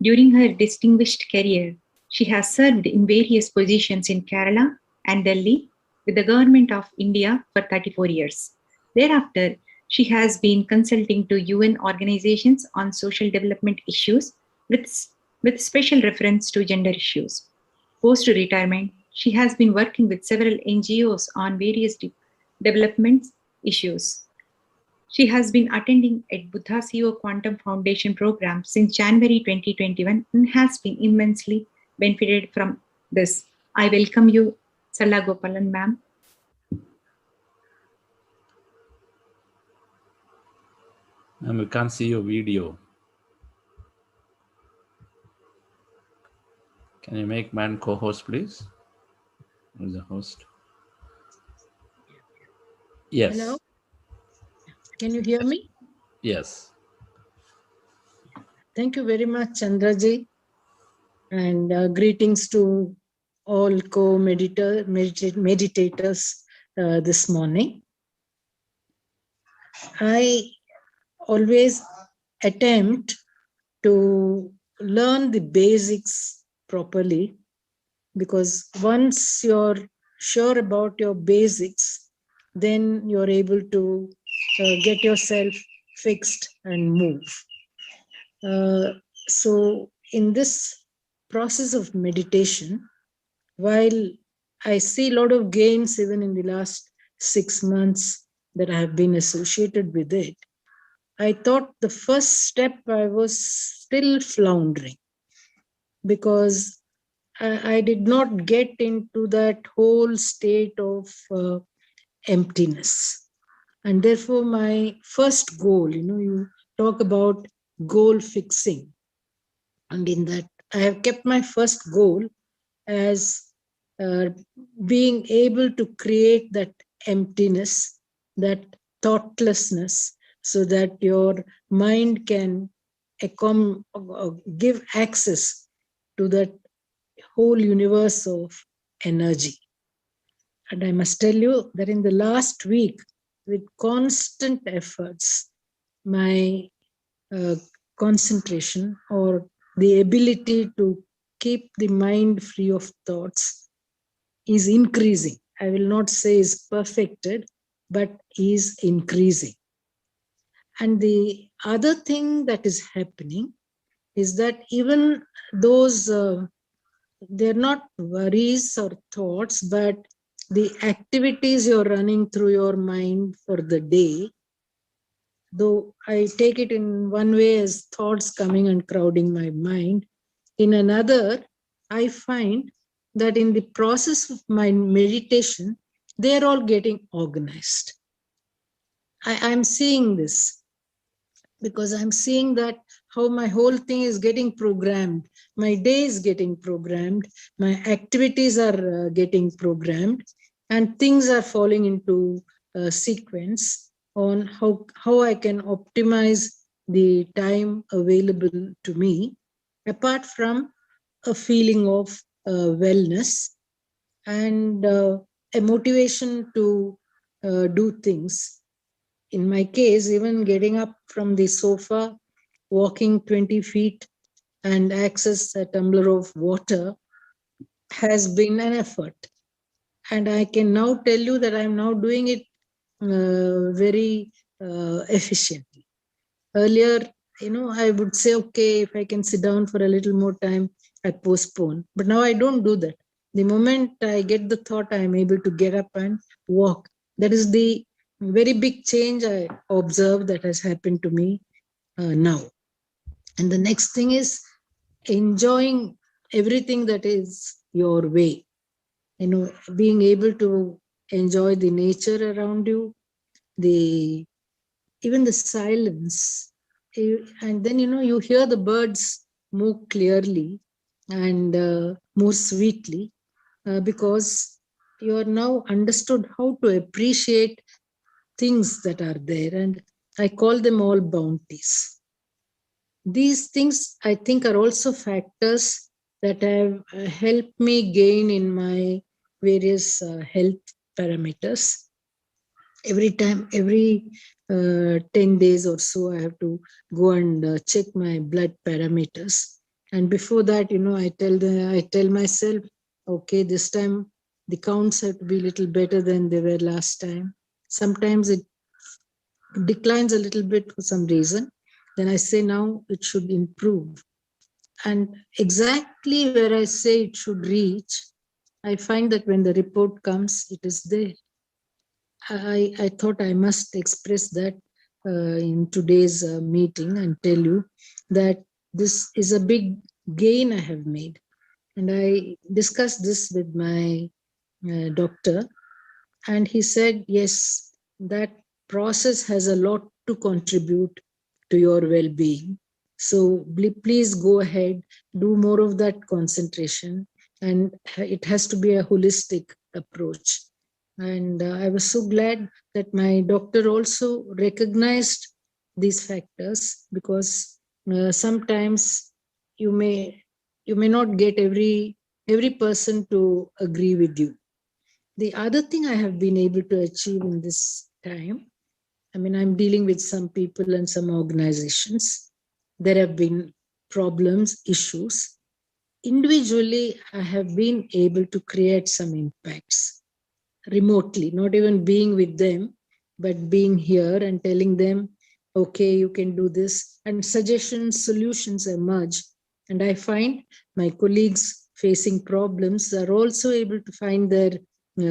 During her distinguished career, she has served in various positions in Kerala and Delhi with the Government of India for 34 years. Thereafter, she has been consulting to UN organizations on social development issues with special reference to gender issues. Post-retirement, she has been working with several NGOs on various development issues. She has been attending at Buddha CEO Quantum Foundation program since January 2021 and has been immensely benefited from this. I welcome you, Sarala Gopalan ma'am. We can't see your video. Can you make man co-host, please? Who's the host? Yes. Hello? Can you hear me? Yes. Thank you very much, Chandraji. And greetings to all co-meditators this morning. I always attempt to learn the basics properly, because once you're sure about your basics, then you're able to get yourself fixed and move. So in this process of meditation, while I see a lot of gains even in the last 6 months that I have been associated with it, I thought the first step I was still floundering, because I did not get into that whole state of emptiness. And therefore my first goal, you talk about goal fixing. And in that, I have kept my first goal as being able to create that emptiness, that thoughtlessness, so that your mind can give access to that whole universe of energy. And I must tell you that in the last week, with constant efforts, my concentration, or the ability to keep the mind free of thoughts, is increasing. I will not say is perfected, but is increasing. And the other thing that is happening is that even those, they're not worries or thoughts, but the activities you're running through your mind for the day, though I take it in one way as thoughts coming and crowding my mind, in another, I find that in the process of my meditation, they're all getting organized. I'm seeing this, because I'm seeing that how my whole thing is getting programmed. My day is getting programmed. My activities are getting programmed, and things are falling into sequence on how I can optimize the time available to me, apart from a feeling of wellness and a motivation to do things. In my case, even getting up from the sofa, walking 20 feet and access a tumbler of water has been an effort. And I can now tell you that I'm now doing it very efficiently. Earlier, I would say, okay, if I can sit down for a little more time, I postpone. But now I don't do that. The moment I get the thought, I'm able to get up and walk. That is the very big change I observe that has happened to me now. And the next thing is enjoying everything that is your way. Being able to enjoy the nature around you, even the silence. And then, you hear the birds more clearly and more sweetly, because you are now understood how to appreciate things that are there. And I call them all bounties. These things, I think, are also factors that have helped me gain in my various health parameters. Every 10 days or so, I have to go and check my blood parameters. And before that, I tell myself, okay, this time the counts have to be a little better than they were last time. Sometimes it declines a little bit for some reason. Then I say now it should improve. And exactly where I say it should reach, I find that when the report comes, it is there. I thought I must express that in today's meeting and tell you that this is a big gain I have made. And I discussed this with my doctor, and he said, yes, that process has a lot to contribute to your well-being. So please go ahead, do more of that concentration, and it has to be a holistic approach. And I was so glad that my doctor also recognized these factors, because sometimes you may not get every person to agree with you. The other thing I have been able to achieve in this time, I mean, I'm dealing with some people and some organizations. There have been problems, issues. Individually, I have been able to create some impacts remotely, not even being with them, but being here and telling them, okay, you can do this, and suggestions, solutions emerge. And I find my colleagues facing problems are also able to find their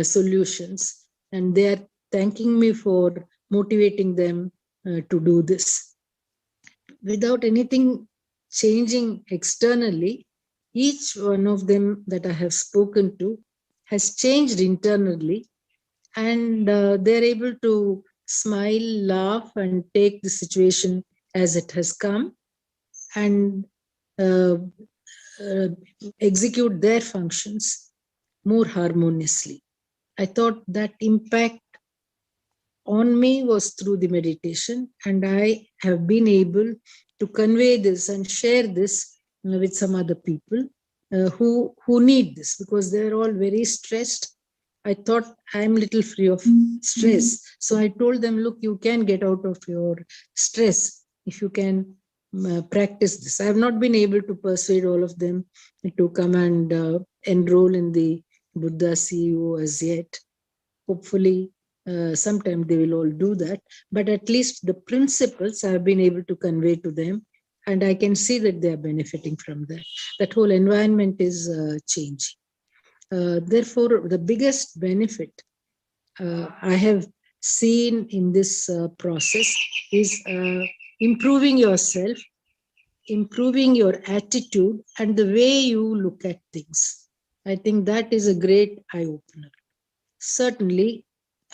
solutions, and they are thanking me for motivating them to do this. Without anything changing externally, each one of them that I have spoken to has changed internally, and they're able to smile, laugh, and take the situation as it has come, and uh, uh, execute their functions more harmoniously. I thought that impact on me was through the meditation, and I have been able to convey this and share this with some other people who need this, because they're all very stressed. I thought I'm little free of stress, so I told them, look, you can get out of your stress if you can practice this. I have not been able to persuade all of them to come and enroll in the Buddha CEO as yet. Hopefully sometime they will all do that, but at least the principles I have been able to convey to them, and I can see that they are benefiting from that. That whole environment is changing. Therefore, the biggest benefit I have seen in this process is improving yourself, improving your attitude, and the way you look at things. I think that is a great eye-opener. Certainly,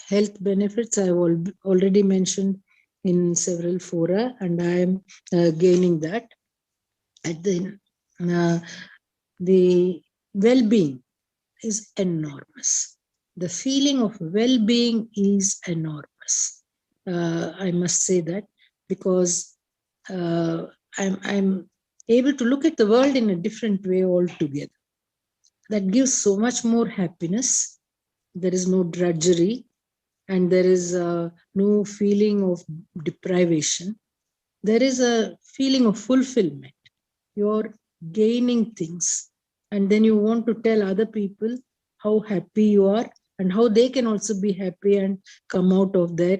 health benefits I have already mentioned in several fora, and I am gaining that. At the well-being is enormous. The feeling of well-being is enormous. I must say that, because I'm able to look at the world in a different way altogether. That gives so much more happiness. There is no drudgery, and there is no feeling of deprivation. There is a feeling of fulfillment. You're gaining things, and then you want to tell other people how happy you are and how they can also be happy and come out of their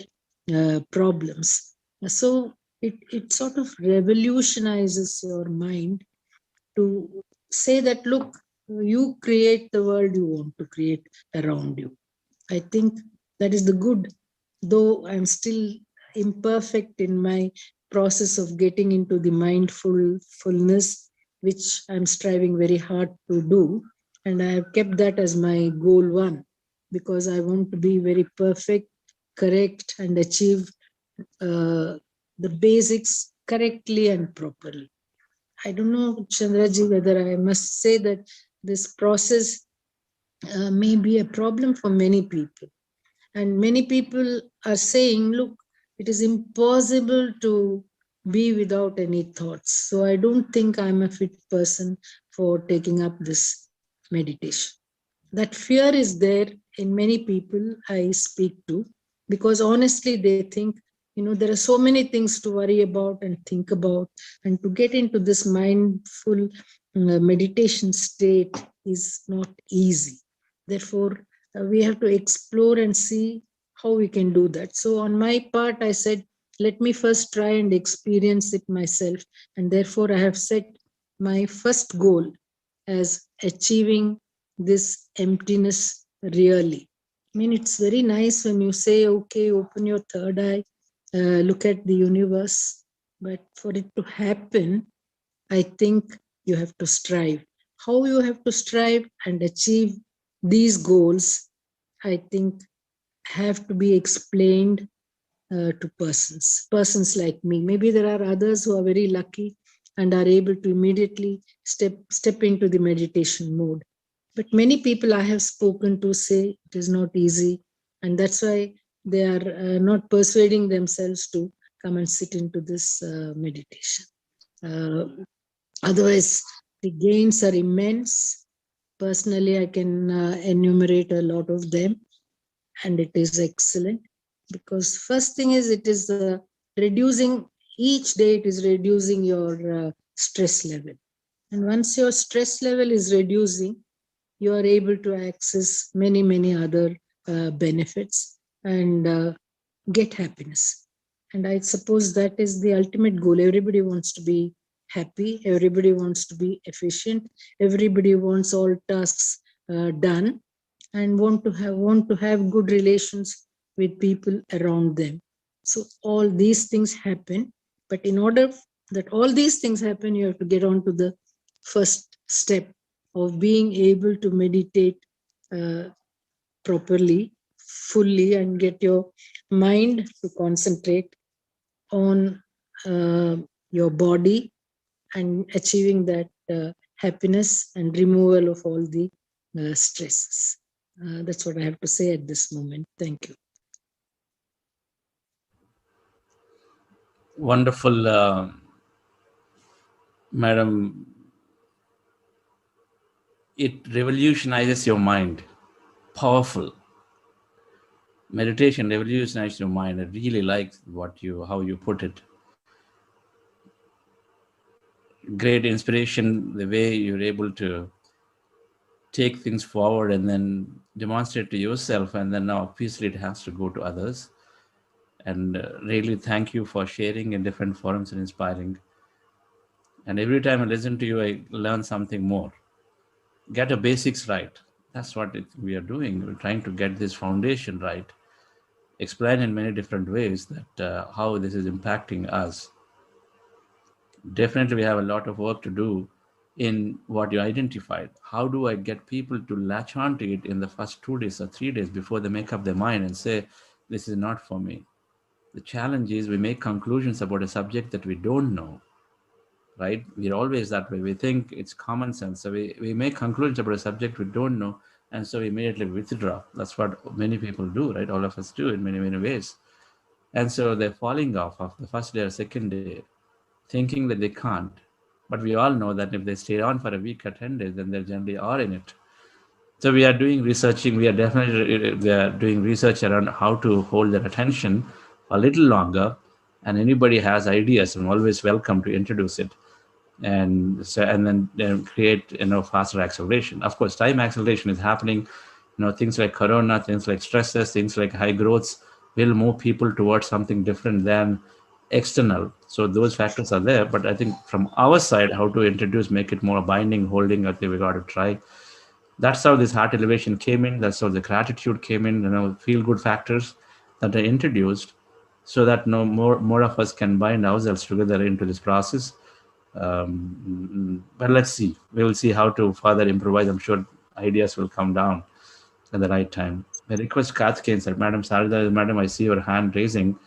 problems. So it sort of revolutionizes your mind to say that, look, you create the world you want to create around you. I think that is the good, though I'm still imperfect in my process of getting into the mindfulness, which I'm striving very hard to do. And I have kept that as my goal one, because I want to be very perfect, correct, and achieve the basics correctly and properly. I don't know, Chandraji, whether I must say that this process may be a problem for many people. And many people are saying, look, it is impossible to be without any thoughts. So I don't think I'm a fit person for taking up this meditation. That fear is there in many people I speak to, because honestly, they think, there are so many things to worry about and think about, and to get into this mindful meditation state is not easy. Therefore, we have to explore and see how we can do that. So on my part, I said, let me first try and experience it myself. And therefore, I have set my first goal as achieving this emptiness really. I mean, it's very nice when you say, okay, open your third eye, look at the universe. But for it to happen, I think you have to strive. How you have to strive and achieve these goals, I think, have to be explained to persons like me. Maybe there are others who are very lucky and are able to immediately step into the meditation mode. But many people I have spoken to say it is not easy, and that's why they are not persuading themselves to come and sit into this meditation. Otherwise, the gains are immense. Personally, I can enumerate a lot of them, and it is excellent. Because first thing is, it is reducing, each day it is reducing your stress level. And once your stress level is reducing, you are able to access many, many other benefits and get happiness. And I suppose that is the ultimate goal. Everybody wants to be happy. Everybody wants to be efficient. Everybody wants all tasks done and want to have good relations with people around them. So all these things happen. But in order that all these things happen, you have to get on to the first step of being able to meditate properly, fully, and get your mind to concentrate on your body and achieving that happiness and removal of all the stresses. That's what I have to say at this moment. Thank you. Wonderful, Madam. It revolutionizes your mind. Powerful. Meditation revolutionizes your mind. I really like how you put it. Great inspiration, the way you're able to take things forward and then demonstrate to yourself, and then now obviously it has to go to others. And really thank you for sharing in different forums and inspiring. And every time I listen to you, I learn something more. Get the basics right. That's what we are doing. We're trying to get this foundation right. Explain in many different ways that how this is impacting us. Definitely we have a lot of work to do in what you identified. How do I get people to latch on to it in the first 2 days or 3 days before they make up their mind and say, this is not for me? The challenge is we make conclusions about a subject that we don't know, right? We're always that way. We think it's common sense. So we make conclusions about a subject we don't know, and so we immediately withdraw. That's what many people do, right? All of us do in many, many ways. And so they're falling off of the first day or second day, thinking that they can't. But we all know that if they stay on for a week or 10 days, then they generally are in it. So we are doing researching. We are definitely doing research around how to hold their attention a little longer. And anybody has ideas, I'm always welcome to introduce it. And so, and then create, faster acceleration. Of course, time acceleration is happening. Things like Corona, things like stresses, things like high growths will move people towards something different than external. So those factors are there. But I think from our side, how to introduce, make it more binding, holding, I think we got to try. That's how this heart elevation came in. That's how the gratitude came in, feel good factors that are introduced so that more of us can bind ourselves together into this process. But let's see. We'll see how to further improvise. I'm sure ideas will come down at the right time. I request Karthikeyan sir, Madam Sarada, Madam, I see your hand raising.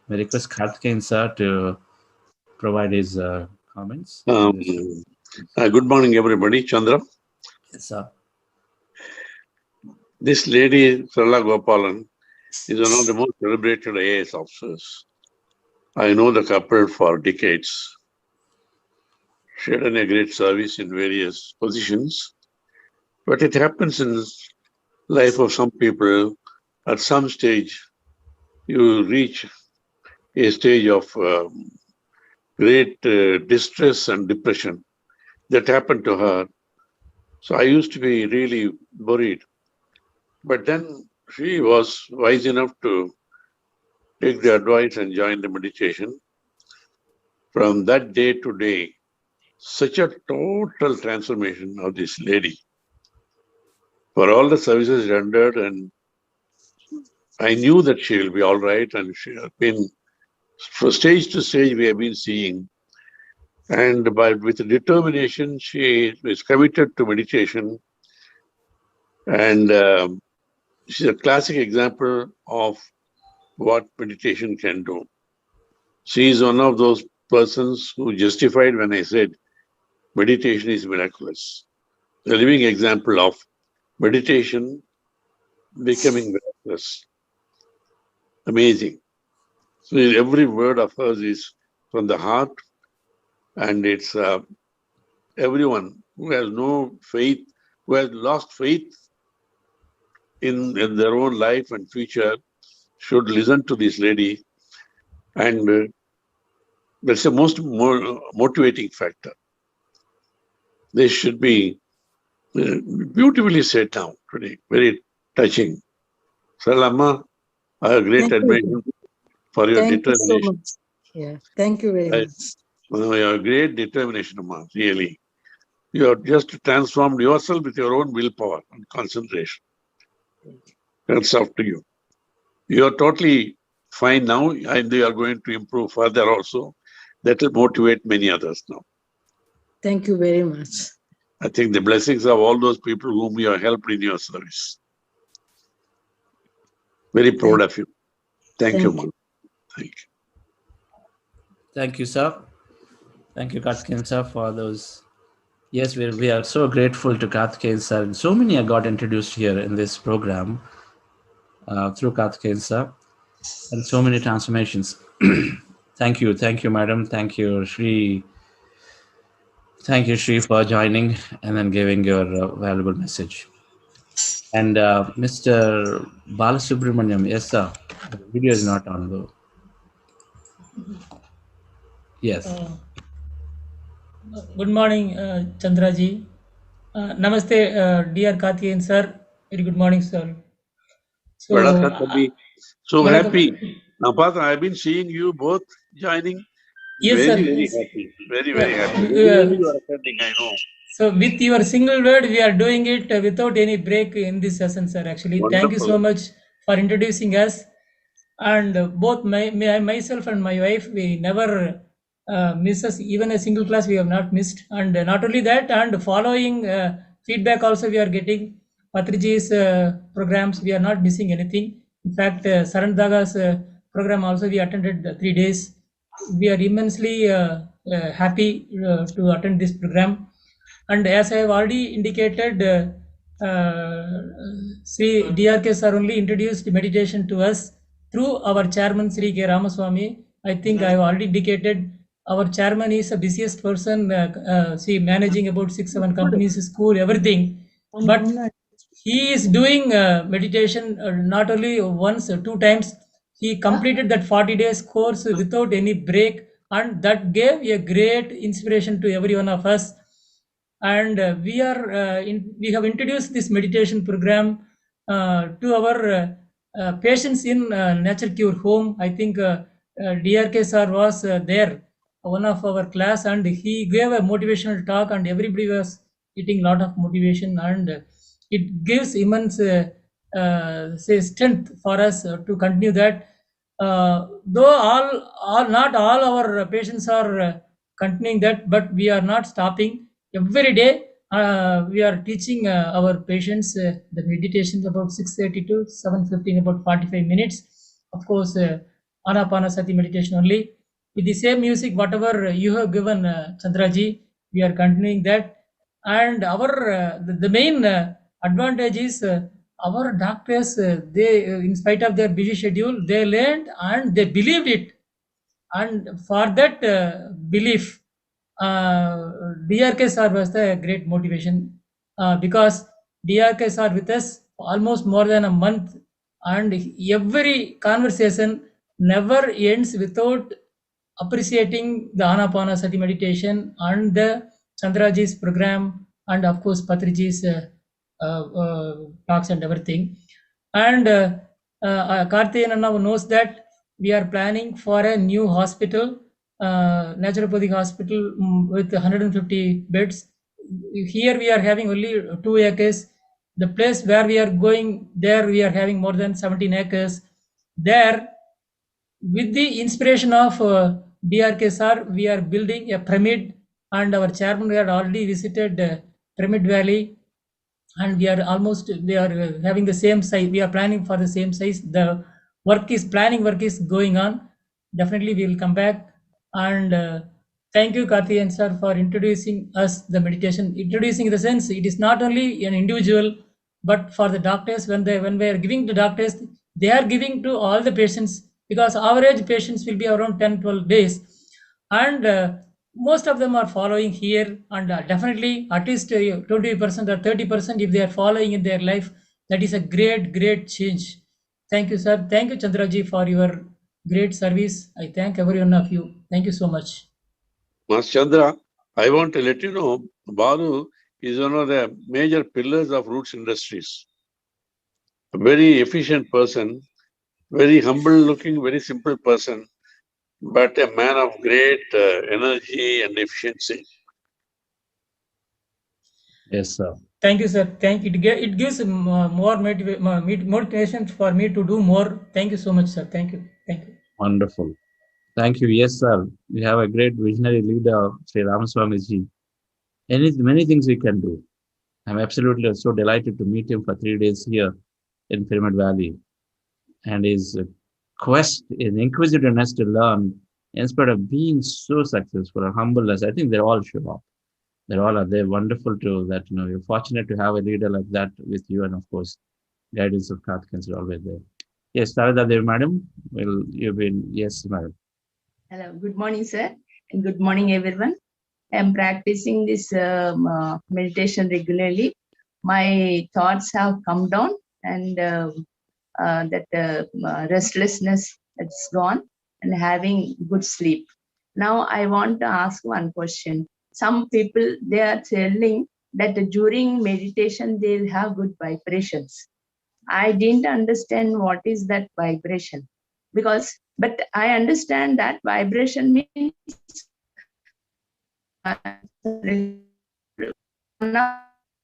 I request Karthikeyan sir to provide his comments. Good morning, everybody. Chandra. Yes, sir. This lady, Sarala Gopalan, is one of the most celebrated IAS officers. I know the couple for decades. She had done a great service in various positions. But it happens in life of some people, at some stage, you reach a stage of great distress and depression. That happened to her. So I used to be really worried. But then she was wise enough to take the advice and join the meditation. From that day to day, such a total transformation of this lady. For all the services rendered, and I knew that she will be all right, and she has been, from stage to stage, we have been seeing. And with determination, she is committed to meditation. And she's a classic example of what meditation can do. She is one of those persons who justified when I said meditation is miraculous. A living example of meditation becoming miraculous. Amazing. So every word of hers is from the heart, and it's everyone who has no faith, who has lost faith in their own life and future, should listen to this lady, and that's the most motivating factor. They should be beautifully said down today, very touching. Salama, I have great admiration for your Thank you so determination. much. Yeah, thank you very much. You have great determination, Amma, really. You have just transformed yourself with your own willpower and concentration. That's up to you. You are totally fine now, and you are going to improve further also. That will motivate many others now. Thank you very much. I think the blessings of all those people whom you have helped in your service. Very proud of you. Thank you, Mom. Thank you. Thank you, sir. Thank you, Karthikeyan sir, for those. Yes, we are so grateful to Karthikeyan sir. And so many got introduced here in this program through Karthikeyan sir, and so many transformations. Thank you, madam. Thank you, Shri. Thank you, Shri, for joining and then giving your valuable message. And Mr. Balasubramaniam, yes, sir. The video is not on though. Yes. Good morning, Chandraji. Namaste, dear Karthikeyan sir. Very good morning, sir. So happy. Now, Father, I've been seeing you both joining. Yes, very, sir. very happy. Very happy. You are attending, I know. So with your single word, we are doing it without any break in this session, sir. Actually, thank you so much for introducing us. And both myself and my wife, we never misses even a single class. We have not missed. And not only that, and following feedback also we are getting. Patriji's programs, we are not missing anything. In fact, Saran Daga's program also we attended 3 days. We are immensely happy to attend this program. And as I have already indicated, Sri DRK sir only introduced meditation to us through our chairman Sri K. Ramaswamy. I think I have already indicated our chairman is the busiest person, managing about 6-7 companies, school, everything. But he is doing meditation not only once, 2 times. He completed that 40 days course without any break, and that gave a great inspiration to every one of us. And we have introduced this meditation program to our patients in Nature Cure home. I think DRK sir was there, one of our class, and he gave a motivational talk, and everybody was getting a lot of motivation, and it gives immense strength for us to continue that. Though not all our patients are continuing that, but we are not stopping. Every day we are teaching our patients the meditations about 6:30 to 7:15, about 45 minutes. Of course, Anapanasati meditation only. With the same music, whatever you have given, Chandraji, we are continuing that. And our the main advantage is our doctors, they, in spite of their busy schedule, they learned and they believed it. And for that belief, DRK sir was the great motivation, because DRK sir with us almost more than a month, and every conversation never ends without appreciating the Anapanasati meditation and the Chandraji's program, and of course Patriji's talks and everything. And Karthikeyan now knows that we are planning for a new hospital, naturopathic hospital with 150 beds. Here we are having only 2 acres. The place where we are going, there we are having more than 17 acres. There, with the inspiration of DRK sir, we are building a pyramid, and our chairman had already visited Pyramid Valley, and we are having the same size. We are planning for the same size. The planning work is going on. Definitely we will come back. And thank you, Karthikeyan sir, for introducing us the meditation. Introducing in the sense, it is not only an individual, but for the doctors, when we are giving to doctors, they are giving to all the patients. because average patients will be around 10-12 days, and most of them are following here, and definitely at least 20% or 30% if they are following in their life, that is a great change. Thank you, sir. Thank you, Chandraji, for your great service. I thank every one of you. Thank you so much. Mas Chandra, I want to let you know, Balu is one of the major pillars of Roots Industries. A very efficient person, very humble looking, very simple person, but a man of great energy and efficiency. Yes, sir. Thank you, sir. Thank you. It gives more motivation for me to do more. Thank you so much, sir. Thank you. Thank you. Wonderful. Thank you. Yes, sir. We have a great visionary leader, Sri Ramaswamy ji. Many things we can do. I'm absolutely so delighted to meet him for 3 days here in Pyramid Valley. And his quest, his inquisitiveness to learn, in spite of being so successful and humbleness, I think they all show up. They're wonderful to that. You're fortunate to have a leader like that with you, and of course, guidance of Karthikans are always there. Yes, Sarada Dev, madam. Well, yes, madam. Hello, good morning, sir, and good morning, everyone. I'm practicing this meditation regularly. My thoughts have come down, and restlessness has gone, and having good sleep. Now, I want to ask one question. Some people, they are telling that during meditation, they'll have good vibrations. I didn't understand what is that vibration, but I understand that vibration means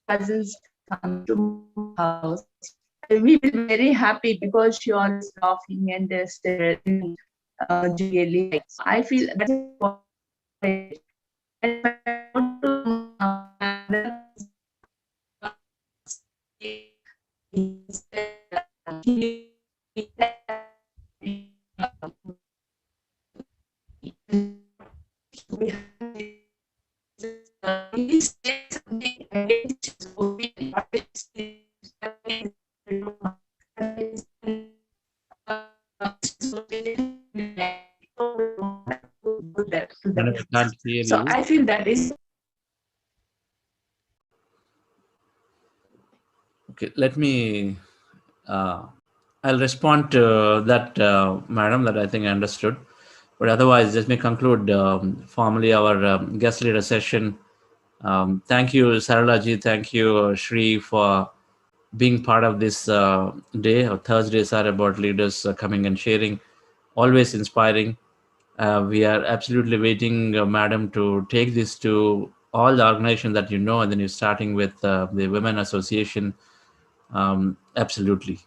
cousins come to my house. We will be very happy because she always laughing and really. I feel that's what So I feel that is okay. Let me. I'll respond to that, madam. That I think I understood. But otherwise, let me conclude formally our guest leader session. Thank you, Saralaji. Thank you, Shri, for being part of this day. Our Thursdays are about leaders coming and sharing, always inspiring. We are absolutely waiting, madam, to take this to all the organizations that and then you're starting with the Women Association. Absolutely.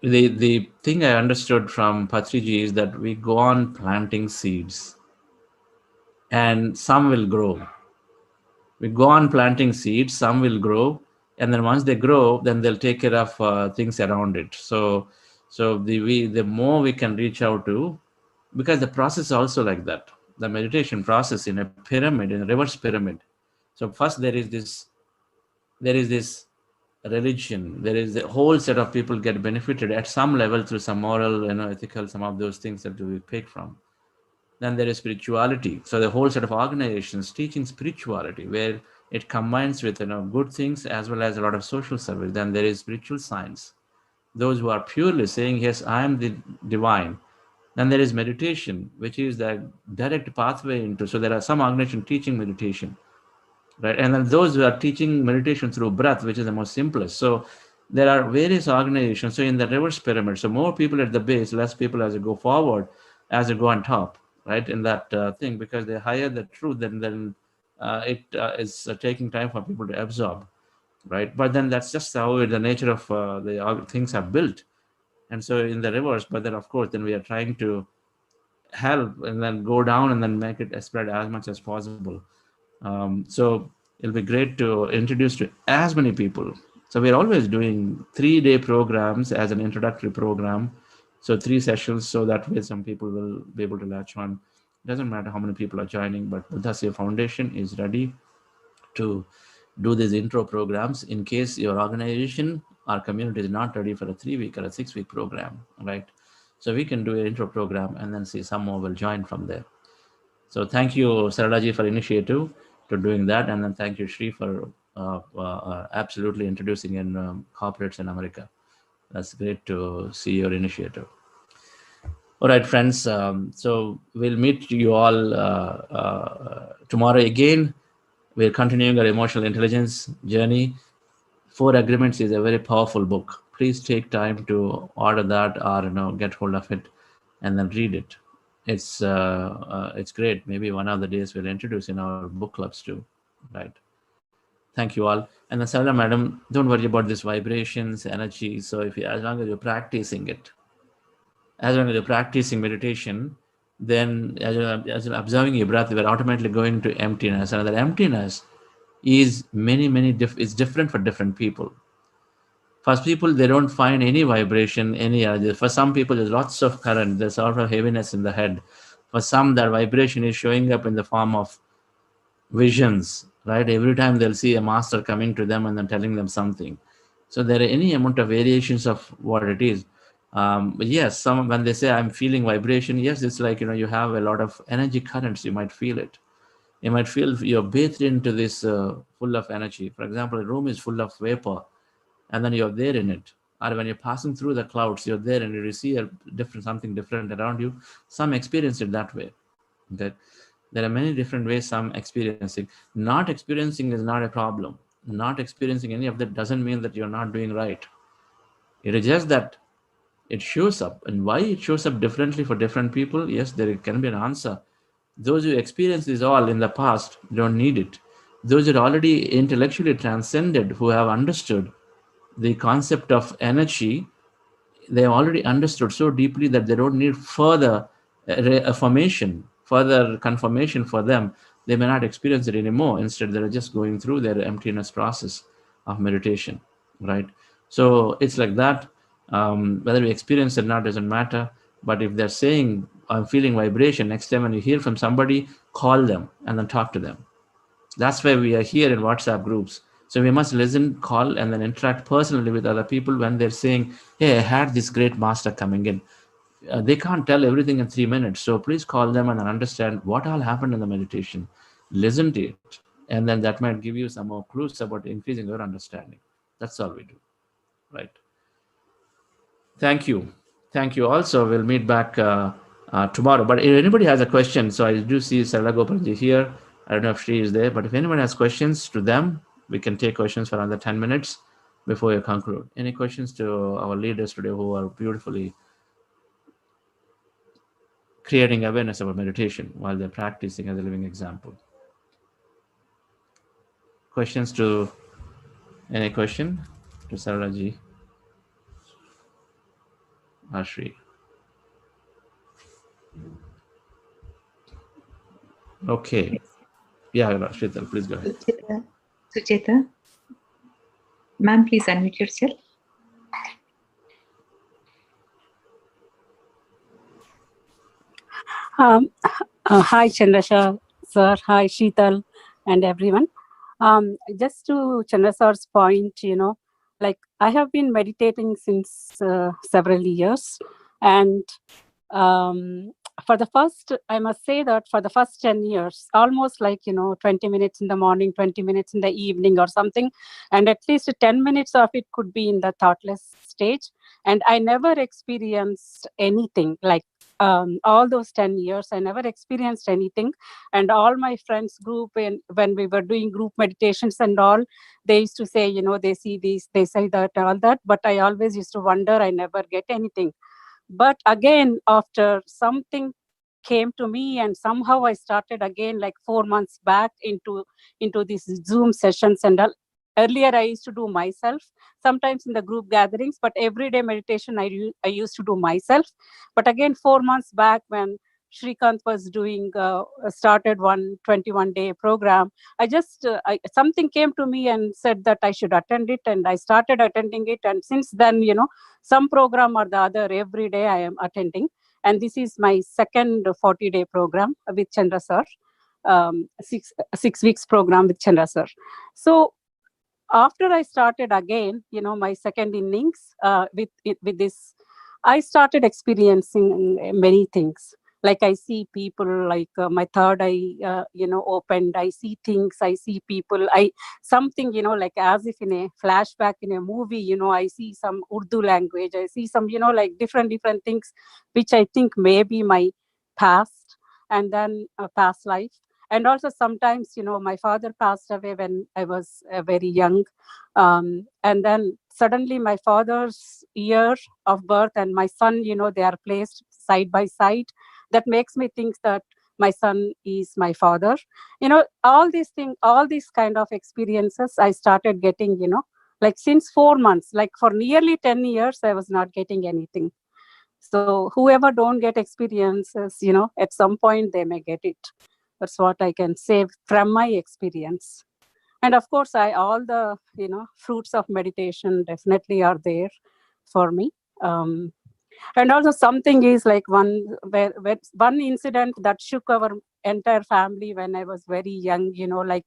The thing I understood from Patriji is that we go on planting seeds and some will grow. We go on planting seeds, some will grow, and then once they grow, then they'll take care of things around it. So the more we can reach out to, because the process is also like that. The meditation process in a pyramid, in a reverse pyramid. So first there is this religion, there is a whole set of people get benefited at some level through some moral, ethical, some of those things that we pick from. Then there is spirituality. So the whole set of organizations teaching spirituality, where it combines with good things as well as a lot of social service. Then there is spiritual science. Those who are purely saying, yes, I am the divine. Then there is meditation, which is the direct pathway into. So there are some organizations teaching meditation. Right, and then those who are teaching meditation through breath, which is the most simplest. So there are various organizations. So in the reverse pyramid, so more people at the base, less people as you go forward, as you go on top, right? In that thing, because the higher the truth, then it is taking time for people to absorb, right? But then that's just how the nature of the things are built. And so in the reverse, but then of course, then we are trying to help and then go down and then make it spread as much as possible. So it'll be great to introduce to as many people. So we're always doing 3-day programs as an introductory program. So 3 sessions, so that way some people will be able to latch on. Doesn't matter how many people are joining, but Buddha Foundation is ready to do these intro programs in case your organization our community is not ready for a 3-week or a 6-week program, right? So we can do an intro program and then see some more will join from there. So thank you, Saradaji, for initiative to doing that. And then thank you, Shri, for absolutely introducing in corporates in America. That's great to see your initiative. All right, friends. So we'll meet you all tomorrow again. We're continuing our emotional intelligence journey. 4 Agreements is a very powerful book. Please take time to order that or get hold of it and then read it. It's great. Maybe one of the days we'll introduce in our book clubs too, right? Thank you all. And then Sarala madam, don't worry about these vibrations, energy. So as long as you're practicing it, as long as you're practicing meditation, then as you're observing your breath, we're automatically going to emptiness. And that emptiness is it's different for different people. For people, they don't find any vibration, any energy. For some people, there's lots of current. There's sort of heaviness in the head. For some, that vibration is showing up in the form of visions, right? Every time they'll see a master coming to them and then telling them something. So there are any amount of variations of what it is. But yes, when they say I'm feeling vibration, yes, it's like, you have a lot of energy currents. You might feel it. You might feel you're bathed into this full of energy. For example, a room is full of vapor and then you're there in it. Or when you're passing through the clouds, you're there and you see something different around you. Some experience it that way. Okay? There are many different ways some experiencing. Not experiencing is not a problem. Not experiencing any of that doesn't mean that you're not doing right. It is just that it shows up. And why it shows up differently for different people, yes, there can be an answer. Those who experience this all in the past don't need it. Those who are already intellectually transcended, who have understood the concept of energy, they have already understood so deeply that they don't need further affirmation, further confirmation for them. They may not experience it anymore. Instead, they're just going through their emptiness process of meditation, right? So it's like that. Whether we experience it or not doesn't matter. But if they're saying, I'm feeling vibration, next time when you hear from somebody, call them and then talk to them. That's why we are here in WhatsApp groups. So we must listen, call, and then interact personally with other people when they're saying, hey, I had this great master coming in. They can't tell everything in 3 minutes. So please call them and understand what all happened in the meditation. Listen to it. And then that might give you some more clues about increasing your understanding. That's all we do, right? Thank you. Thank you. Also, we'll meet back tomorrow. But if anybody has a question, so I do see Sarala Gopalji here. I don't know if she is there, but if anyone has questions to them, we can take questions for another 10 minutes before you conclude. Any questions to our leaders today who are beautifully creating awareness about meditation while they're practicing as a living example? Questions to any question to Saralaji? Ashri. Okay. Yeah, Shrital, please go ahead. Sucheta. Ma'am, please unmute yourself. Hi, Chandrashar sir. Hi, Sheetal, and everyone. Just to Chandrasar's point, like I have been meditating since several years, and for the first, I must say that for the first 10 years, almost like, 20 minutes in the morning, 20 minutes in the evening or something, and at least 10 minutes of it could be in the thoughtless stage. And I never experienced anything like all those 10 years, I never experienced anything. And all my friends group, when we were doing group meditations and all, they used to say, they see this, they say that, all that. But I always used to wonder, I never get anything. But again, after something came to me and somehow I started again like 4 months back into these Zoom sessions and all. Earlier, I used to do myself, sometimes in the group gatherings, but everyday meditation I used to do myself. But again, 4 months back when Shrikant was doing, started 21-day program, I just, something came to me and said that I should attend it, and I started attending it. And since then, some program or the other, every day I am attending. And this is my second 40-day program with Chandra sir, 6 weeks program with Chandra sir. So after I started again, my second innings with this, I started experiencing many things. Like I see people, like my third eye, opened. I see things. I see people. Something, like as if in a flashback in a movie. I see some Urdu language. I see some, like different things, which I think may be my past and then past life. And also sometimes, my father passed away when I was very young. And then suddenly my father's year of birth and my son, they are placed side by side. That makes me think that my son is my father. All these things, all these kind of experiences I started getting, like since 4 months, like for nearly 10 years, I was not getting anything. So whoever don't get experiences, at some point they may get it. That's what I can say from my experience. And of course, all the fruits of meditation definitely are there for me. And also something is like one incident that shook our entire family when I was very young. Like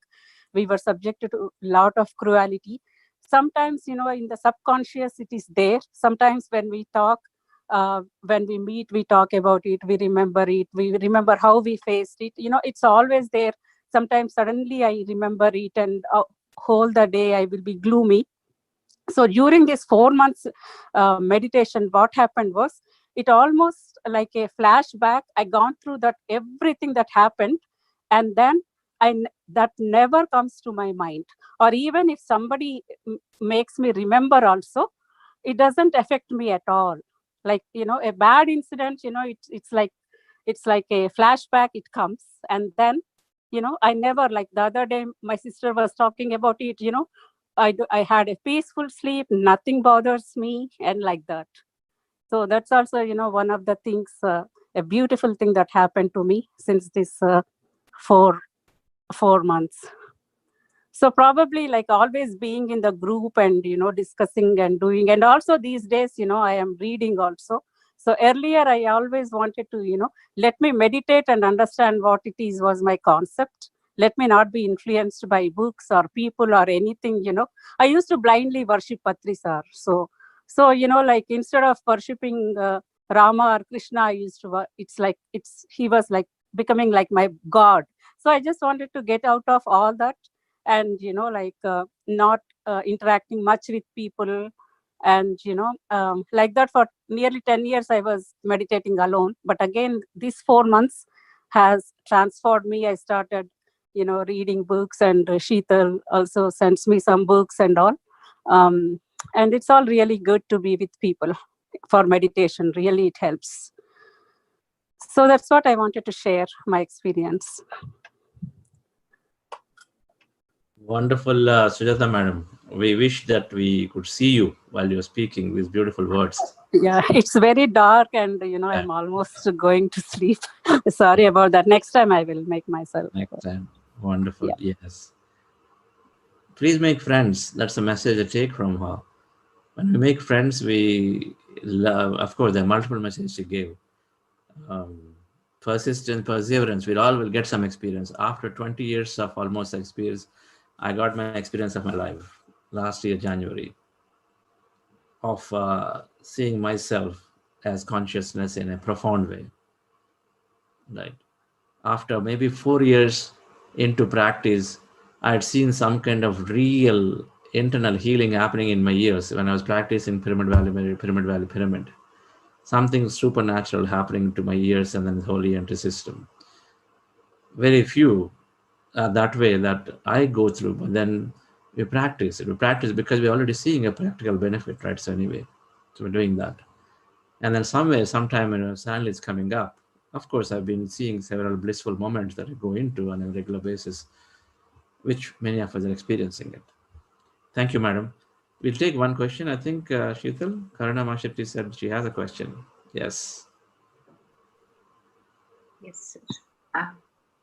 we were subjected to a lot of cruelty. Sometimes, in the subconscious, it is there. Sometimes when we talk, when we meet, we talk about it, we remember how we faced it. It's always there. Sometimes suddenly I remember it, and whole the day I will be gloomy. So during this 4 months meditation, what happened was, it almost like a flashback. I gone through that everything that happened, and then that never comes to my mind. Or even if somebody makes me remember also, it doesn't affect me at all. Like, a bad incident, it's like a flashback. It comes, and then, I never, like the other day, my sister was talking about it, I had a peaceful sleep, nothing bothers me, and like that. So that's also, one of the things, a beautiful thing that happened to me since this 4 months. So probably like always being in the group and, discussing and doing. And also these days, I am reading also. So earlier I always wanted to, let me meditate and understand what it is was my concept. Let me not be influenced by books or people or anything, I used to blindly worship Patriji sir. So, like instead of worshipping Rama or Krishna, I used to, he was like becoming like my God. So I just wanted to get out of all that and, not interacting much with people. And, like that for nearly 10 years, I was meditating alone. But again, these 4 months has transformed me. I started, reading books, and Sheetal also sends me some books and all. And it's all really good to be with people for meditation. Really, it helps. So that's what I wanted to share, my experience. Wonderful, Sujata madam. We wish that we could see you while you're speaking these beautiful words. Yeah, it's very dark, and I'm almost going to sleep. Sorry about that. Next time I will make myself. Next time. Wonderful. Yeah. Yes. Please make friends. That's the message I take from her. When we make friends, we love. Of course, there are multiple messages she gave. Persistence, perseverance. We all will get some experience. After 20 years of almost experience, I got my experience of my life last year, January, of seeing myself as consciousness in a profound way. Right. After maybe 4 years into practice, I had seen some kind of real internal healing happening in my ears when I was practicing pyramid. Something supernatural happening to my ears and then the whole ENT system. Very few that way that I go through, but then we practice it. We practice because we're already seeing a practical benefit, right? So anyway, so we're doing that. And then sometime, suddenly it's coming up. Of course, I've been seeing several blissful moments that I go into on a regular basis, which many of us are experiencing it. Thank you, madam. We'll take one question. I think Sheetal, Karuna Mashetty said she has a question. Yes. Yes,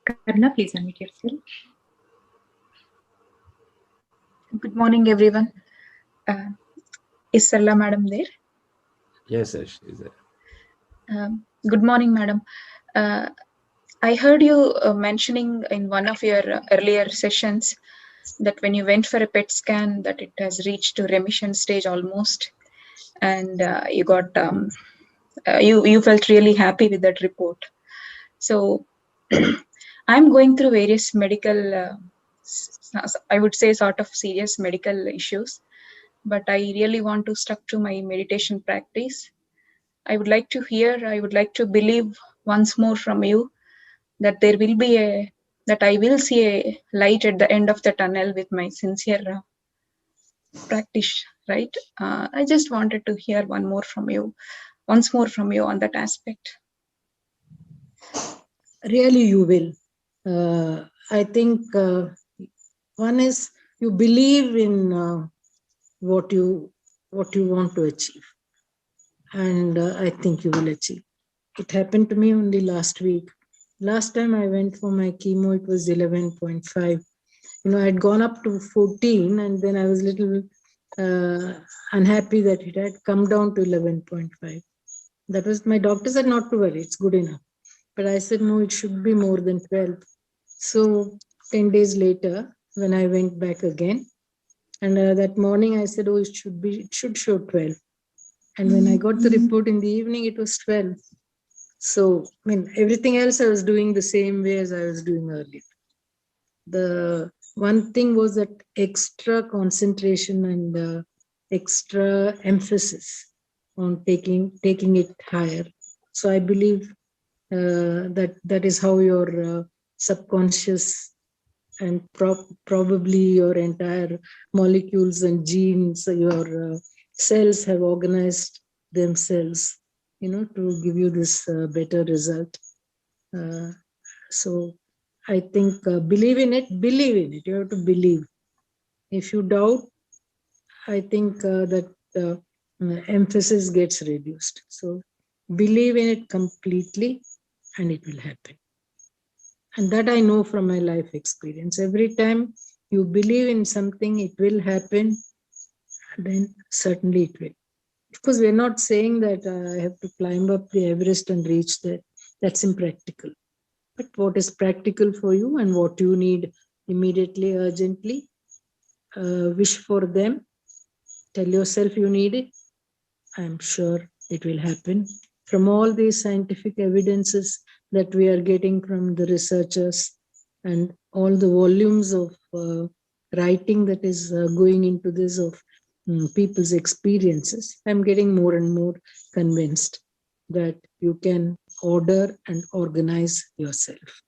Karuna, please unmute yourself. Good morning, everyone. Is Sarla madam there? Yes, sir, she's there. Good morning, madam. I heard you mentioning in one of your earlier sessions that when you went for a PET scan, that it has reached to remission stage almost, and you got you felt really happy with that report. So I'm going through various medical, I would say, sort of serious medical issues, but I really want to stuck to my meditation practice. I would like to believe once more from you that there will be that I will see a light at the end of the tunnel with my sincere practice, right? I just wanted to hear once more from you on that aspect. Really, you will. I think one is you believe in what you want to achieve, and I think you will achieve. It happened to me only last week. Last time I went for my chemo, it was 11.5. I'd gone up to 14, and then I was a little unhappy that it had come down to 11.5. That was, my doctor said not to worry, it's good enough. But I said, no, it should be more than 12. So 10 days later, when I went back again, and that morning I said, oh, it should show 12. And when I got the report in the evening, it was 12. So, everything else I was doing the same way as I was doing earlier. The one thing was that extra concentration and extra emphasis on taking it higher. So I believe that is how your subconscious and probably your entire molecules and genes, your cells have organized themselves, to give you this better result. So I think believe in it. You have to believe. If you doubt, I think that emphasis gets reduced. So believe in it completely and it will happen. And that I know from my life experience. Every time you believe in something, it will happen, then certainly it will. Of course, we're not saying that I have to climb up the Everest and reach there. That's impractical. But what is practical for you and what you need immediately, urgently, wish for them. Tell yourself you need it. I'm sure it will happen. From all these scientific evidences that we are getting from the researchers and all the volumes of writing that is going into this of people's experiences, I'm getting more and more convinced that you can order and organize yourself.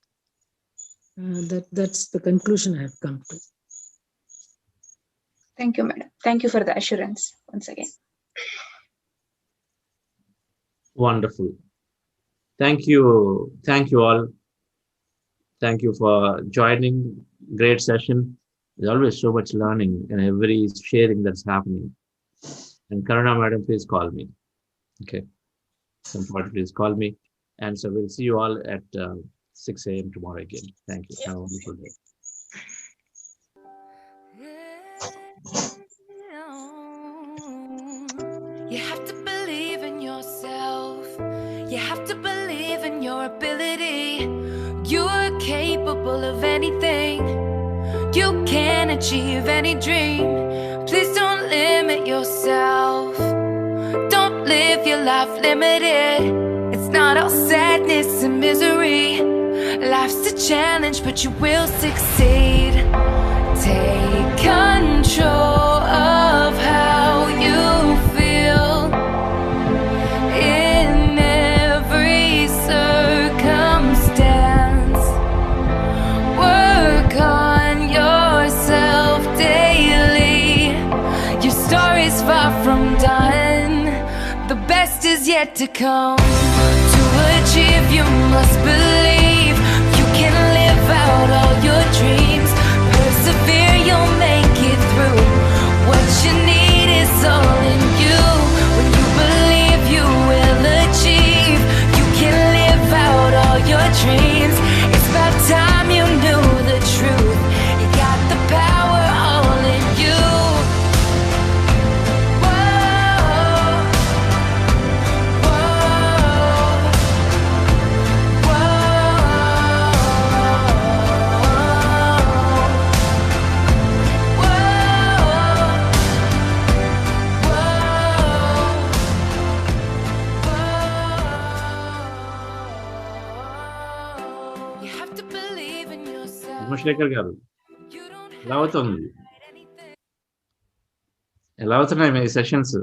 That's the conclusion I have come to. Thank you, madam. Thank you for the assurance once again. Wonderful. Thank you. Thank you all. Thank you for joining. Great session. There's always so much learning and every sharing that's happening. And Karuna madam, please call me. Okay. Some point, please call me. And so we'll see you all at 6 a.m. tomorrow again. Thank you. Have a wonderful day. You have to believe in yourself. You have to believe in your ability. You're capable of anything. You can achieve any dream. Please don't limit yourself. Don't live your life limited. It's not all sadness and misery. Life's a challenge, but you will succeed. Take control of how you feel in every circumstance. Work on yourself daily. Your story's far from done. The best is yet to come. To achieve, you must believe. You can live out all your dreams. Persevere, you'll make it through. What you need is all in you. When you believe, you will achieve. You can live out all your dreams. It's about time you knew the truth. You got the power all in you. Rajasekhar గారు ఎలా అవుతుంది? ఎలా అవుతున్నాయి మీ sessions?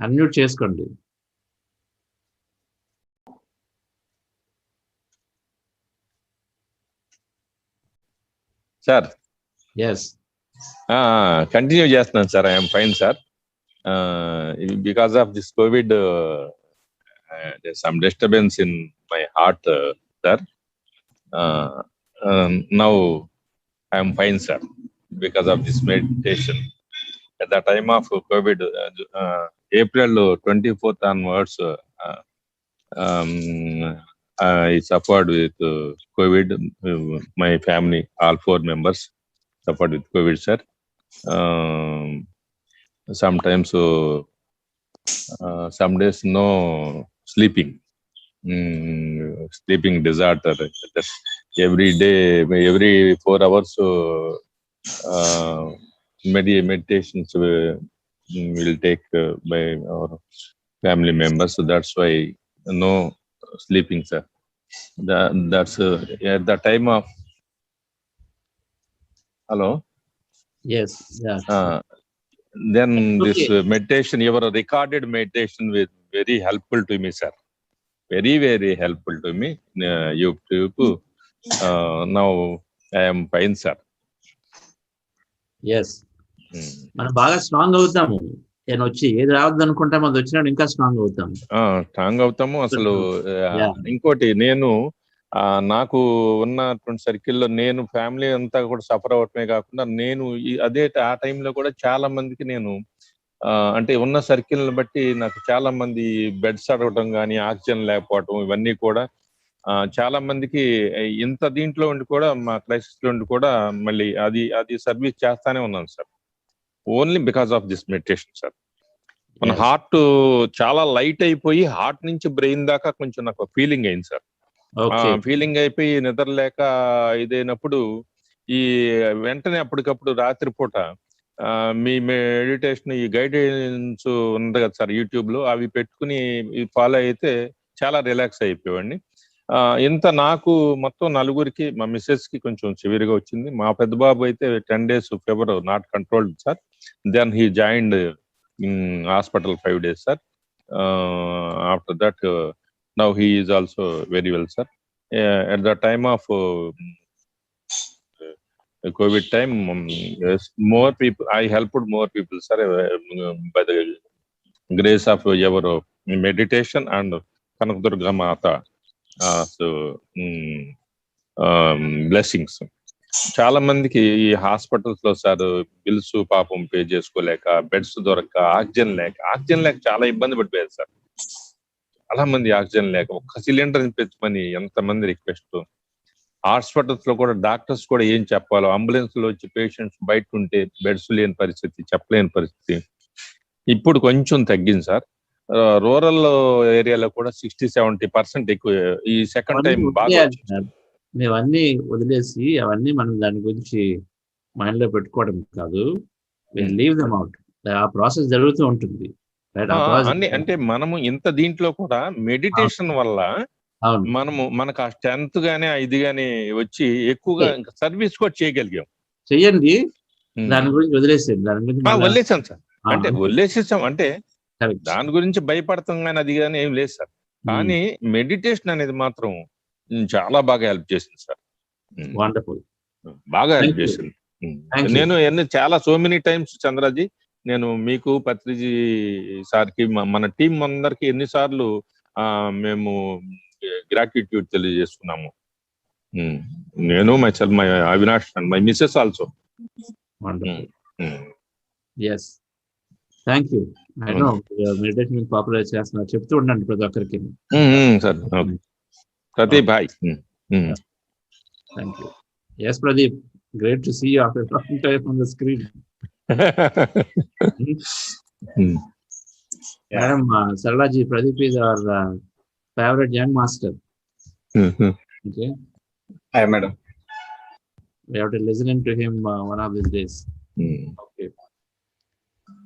Unmute చేసుకోండి. Sir yes, continue చేస్తున్నాను sir. I'm fine sir. Because of this Covid some disturbance in my heart, sir. Now I am fine, sir, because of this meditation. At the time of COVID, April 24th onwards, I suffered with COVID. My family, all 4 members, suffered with COVID, sir. Sometimes, some days no sleeping, sleeping disorder. Just every day, every 4 hours, meditations will take by our family members. So that's why no sleeping, sir. That's at the time of hello. Yes, yeah. Then this meditation, your recorded meditation, was very helpful to me, sir. Very, very helpful to me. YouTube. Now I am fine, sir. Yes, మనం బాగా strong అవుతాము. నేను వచ్చి ఏది రావద్దు అనుకుంటాము, అది వచ్చినప్పుడు ఇంకా స్ట్రాంగ్ అవుతాము. స్ట్రాంగ్ అవుతాము అసలు. ఇంకోటి, నేను నాకు ఉన్నటువంటి సర్కిల్లో నేను ఫ్యామిలీ అంతా కూడా సఫర్ అవటమే కాకుండా, నేను అదే ఆ టైంలో కూడా చాలా మందికి నేను అంటే ఉన్న సర్కిల్ని బట్టి నాకు చాలా మంది బెడ్స్ అడగటం కానీ, ఆక్సిజన్ లేకపోవటం, ఇవన్నీ కూడా చాలా మందికి ఇంత దీంట్లో ఉండి కూడా, మా క్రైసిస్ లో ఉండి కూడా మళ్ళీ అది సర్వీస్ చేస్తానే ఉన్నాను sir. Only because of this meditation, sir. మన హార్ట్ చాలా లైట్ అయిపోయి హార్ట్ నుంచి బ్రెయిన్ దాకా కొంచెం నాకు ఫీలింగ్ అయింది సార్. ఫీలింగ్ అయిపోయి నిద్రలేక ఇదైనప్పుడు ఈ వెంటనే అప్పటికప్పుడు రాత్రిపూట మీ మెడిటేషన్ ఈ గైడెన్స్ ఉంది కదా సార్ యూట్యూబ్ లో, అవి పెట్టుకుని ఫాలో అయితే చాలా రిలాక్స్ అయిపోయాడిని. ఇంత నాకు మొత్తం 4గురికి, మా మిస్సెస్ కి కొంచెం సివియర్ గా వచ్చింది. మా పెద్ద బాబు అయితే 10 days fever not controlled, sir. Then he joined hospital 5 days, sir. After that now he is also very well, sir. At the time of COVID time, yes, more people, I helped more people, sir, by the grace of your meditation and Kanakdurga Mata. So blessings. చాలా మందికి ఈ hospitals లో sir bills పాపం pay చేసుకోలేక, beds దొరక, oxygen లేక చాలా ఇబ్బంది పడిపోయారు సార్. చాలా మంది ఆక్సిజన్ లేక, ఒక్క సిలిండర్ తెచ్చమని ఎంతమంది రిక్వెస్ట్. హాస్పిటల్స్ లో కూడా డాక్టర్స్ కూడా ఏం చెప్పాలో, అంబులెన్స్ లో వచ్చి పేషెంట్స్ బయట ఉంటే బెడ్స్ లేని పరిస్థితి, చెప్పలేని పరిస్థితి. ఇప్పుడు కొంచెం తగ్గింది సార్. రూరల్ ఏరియాలో కూడా 60-70% ఎక్కువ. ఈ సెకండ్ టైం బాగా మేమన్నీ వదిలేసి అవన్నీ మనం దాని గురించి మైండ్ లో పెట్టుకోవడం కాదు. Leave them out. ఆ ప్రాసెస్ జరుగుతూ ఉంటుంది. అంటే మనము ఇంత దీంట్లో కూడా మెడిటేషన్ వల్ల మనకు ఆ స్ట్రెంత్ గానీ ఇది గానీ వచ్చి ఎక్కువగా సర్వీస్ కూడా చేయగలిగాం. చెయ్యండి, దాని గురించి వదిలేసాను. దాని గురించి వదిలేసాం సార్. అంటే వదిలేసేసాం అంటే దాని గురించి భయపడతాం కానీ అది కానీ ఏం లేదు సార్. కానీ మెడిటేషన్ అనేది మాత్రం చాలా బాగా హెల్ప్ చేసింది సార్. వండర్ఫుల్, బాగా హెల్ప్ చేసింది. నేను చాలా సో మెనీ టైమ్స్ చంద్రాజీ, నేను మీకు, పత్రిజీ సార్కి, మన టీం అందరికి ఎన్నిసార్లు మేము గ్రాటిట్యూడ్ తెలియజేసుకున్నాము. నేను my Avinash and my missus also. Yes, thank you. Meditation popular చేస్తున్నారు, చెప్తూ ఉండండి ప్రతి ఒక్కరికి. Sir Pradeep, hi. Thank you. Yes Pradeep, great to see you after a long time on the screen. Madam Saralaji, Pradeep is our favorite young master. Okay. Hi, madam. We have to listen to him one of these days. Okay.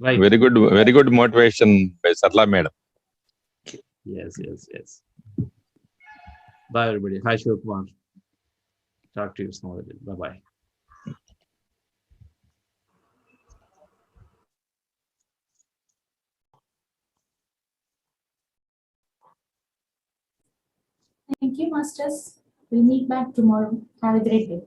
Right. Very good motivation by Sarla madam. Yes. Bye, everybody. Hi, Shivakumar. Talk to you some other day. Bye-bye. Thank you, Masters. We'll meet back tomorrow. Have a great day.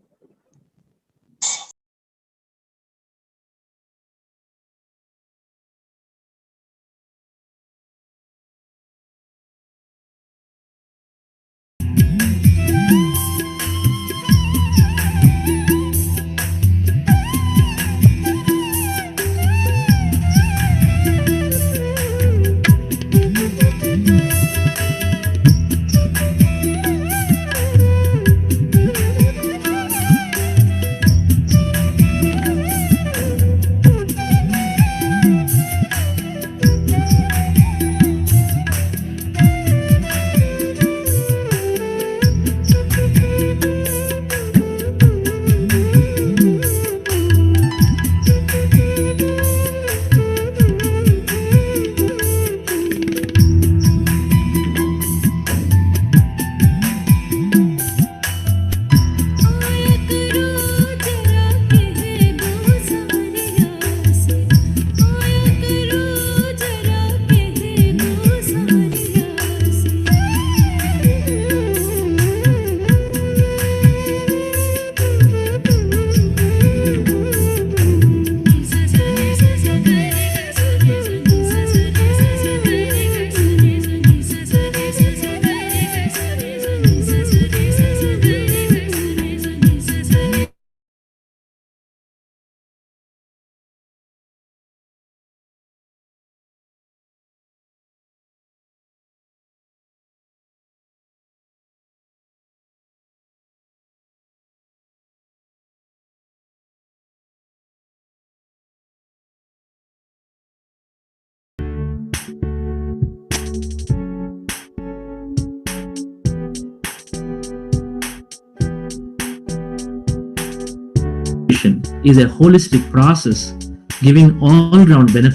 Is a holistic process giving all-round benefits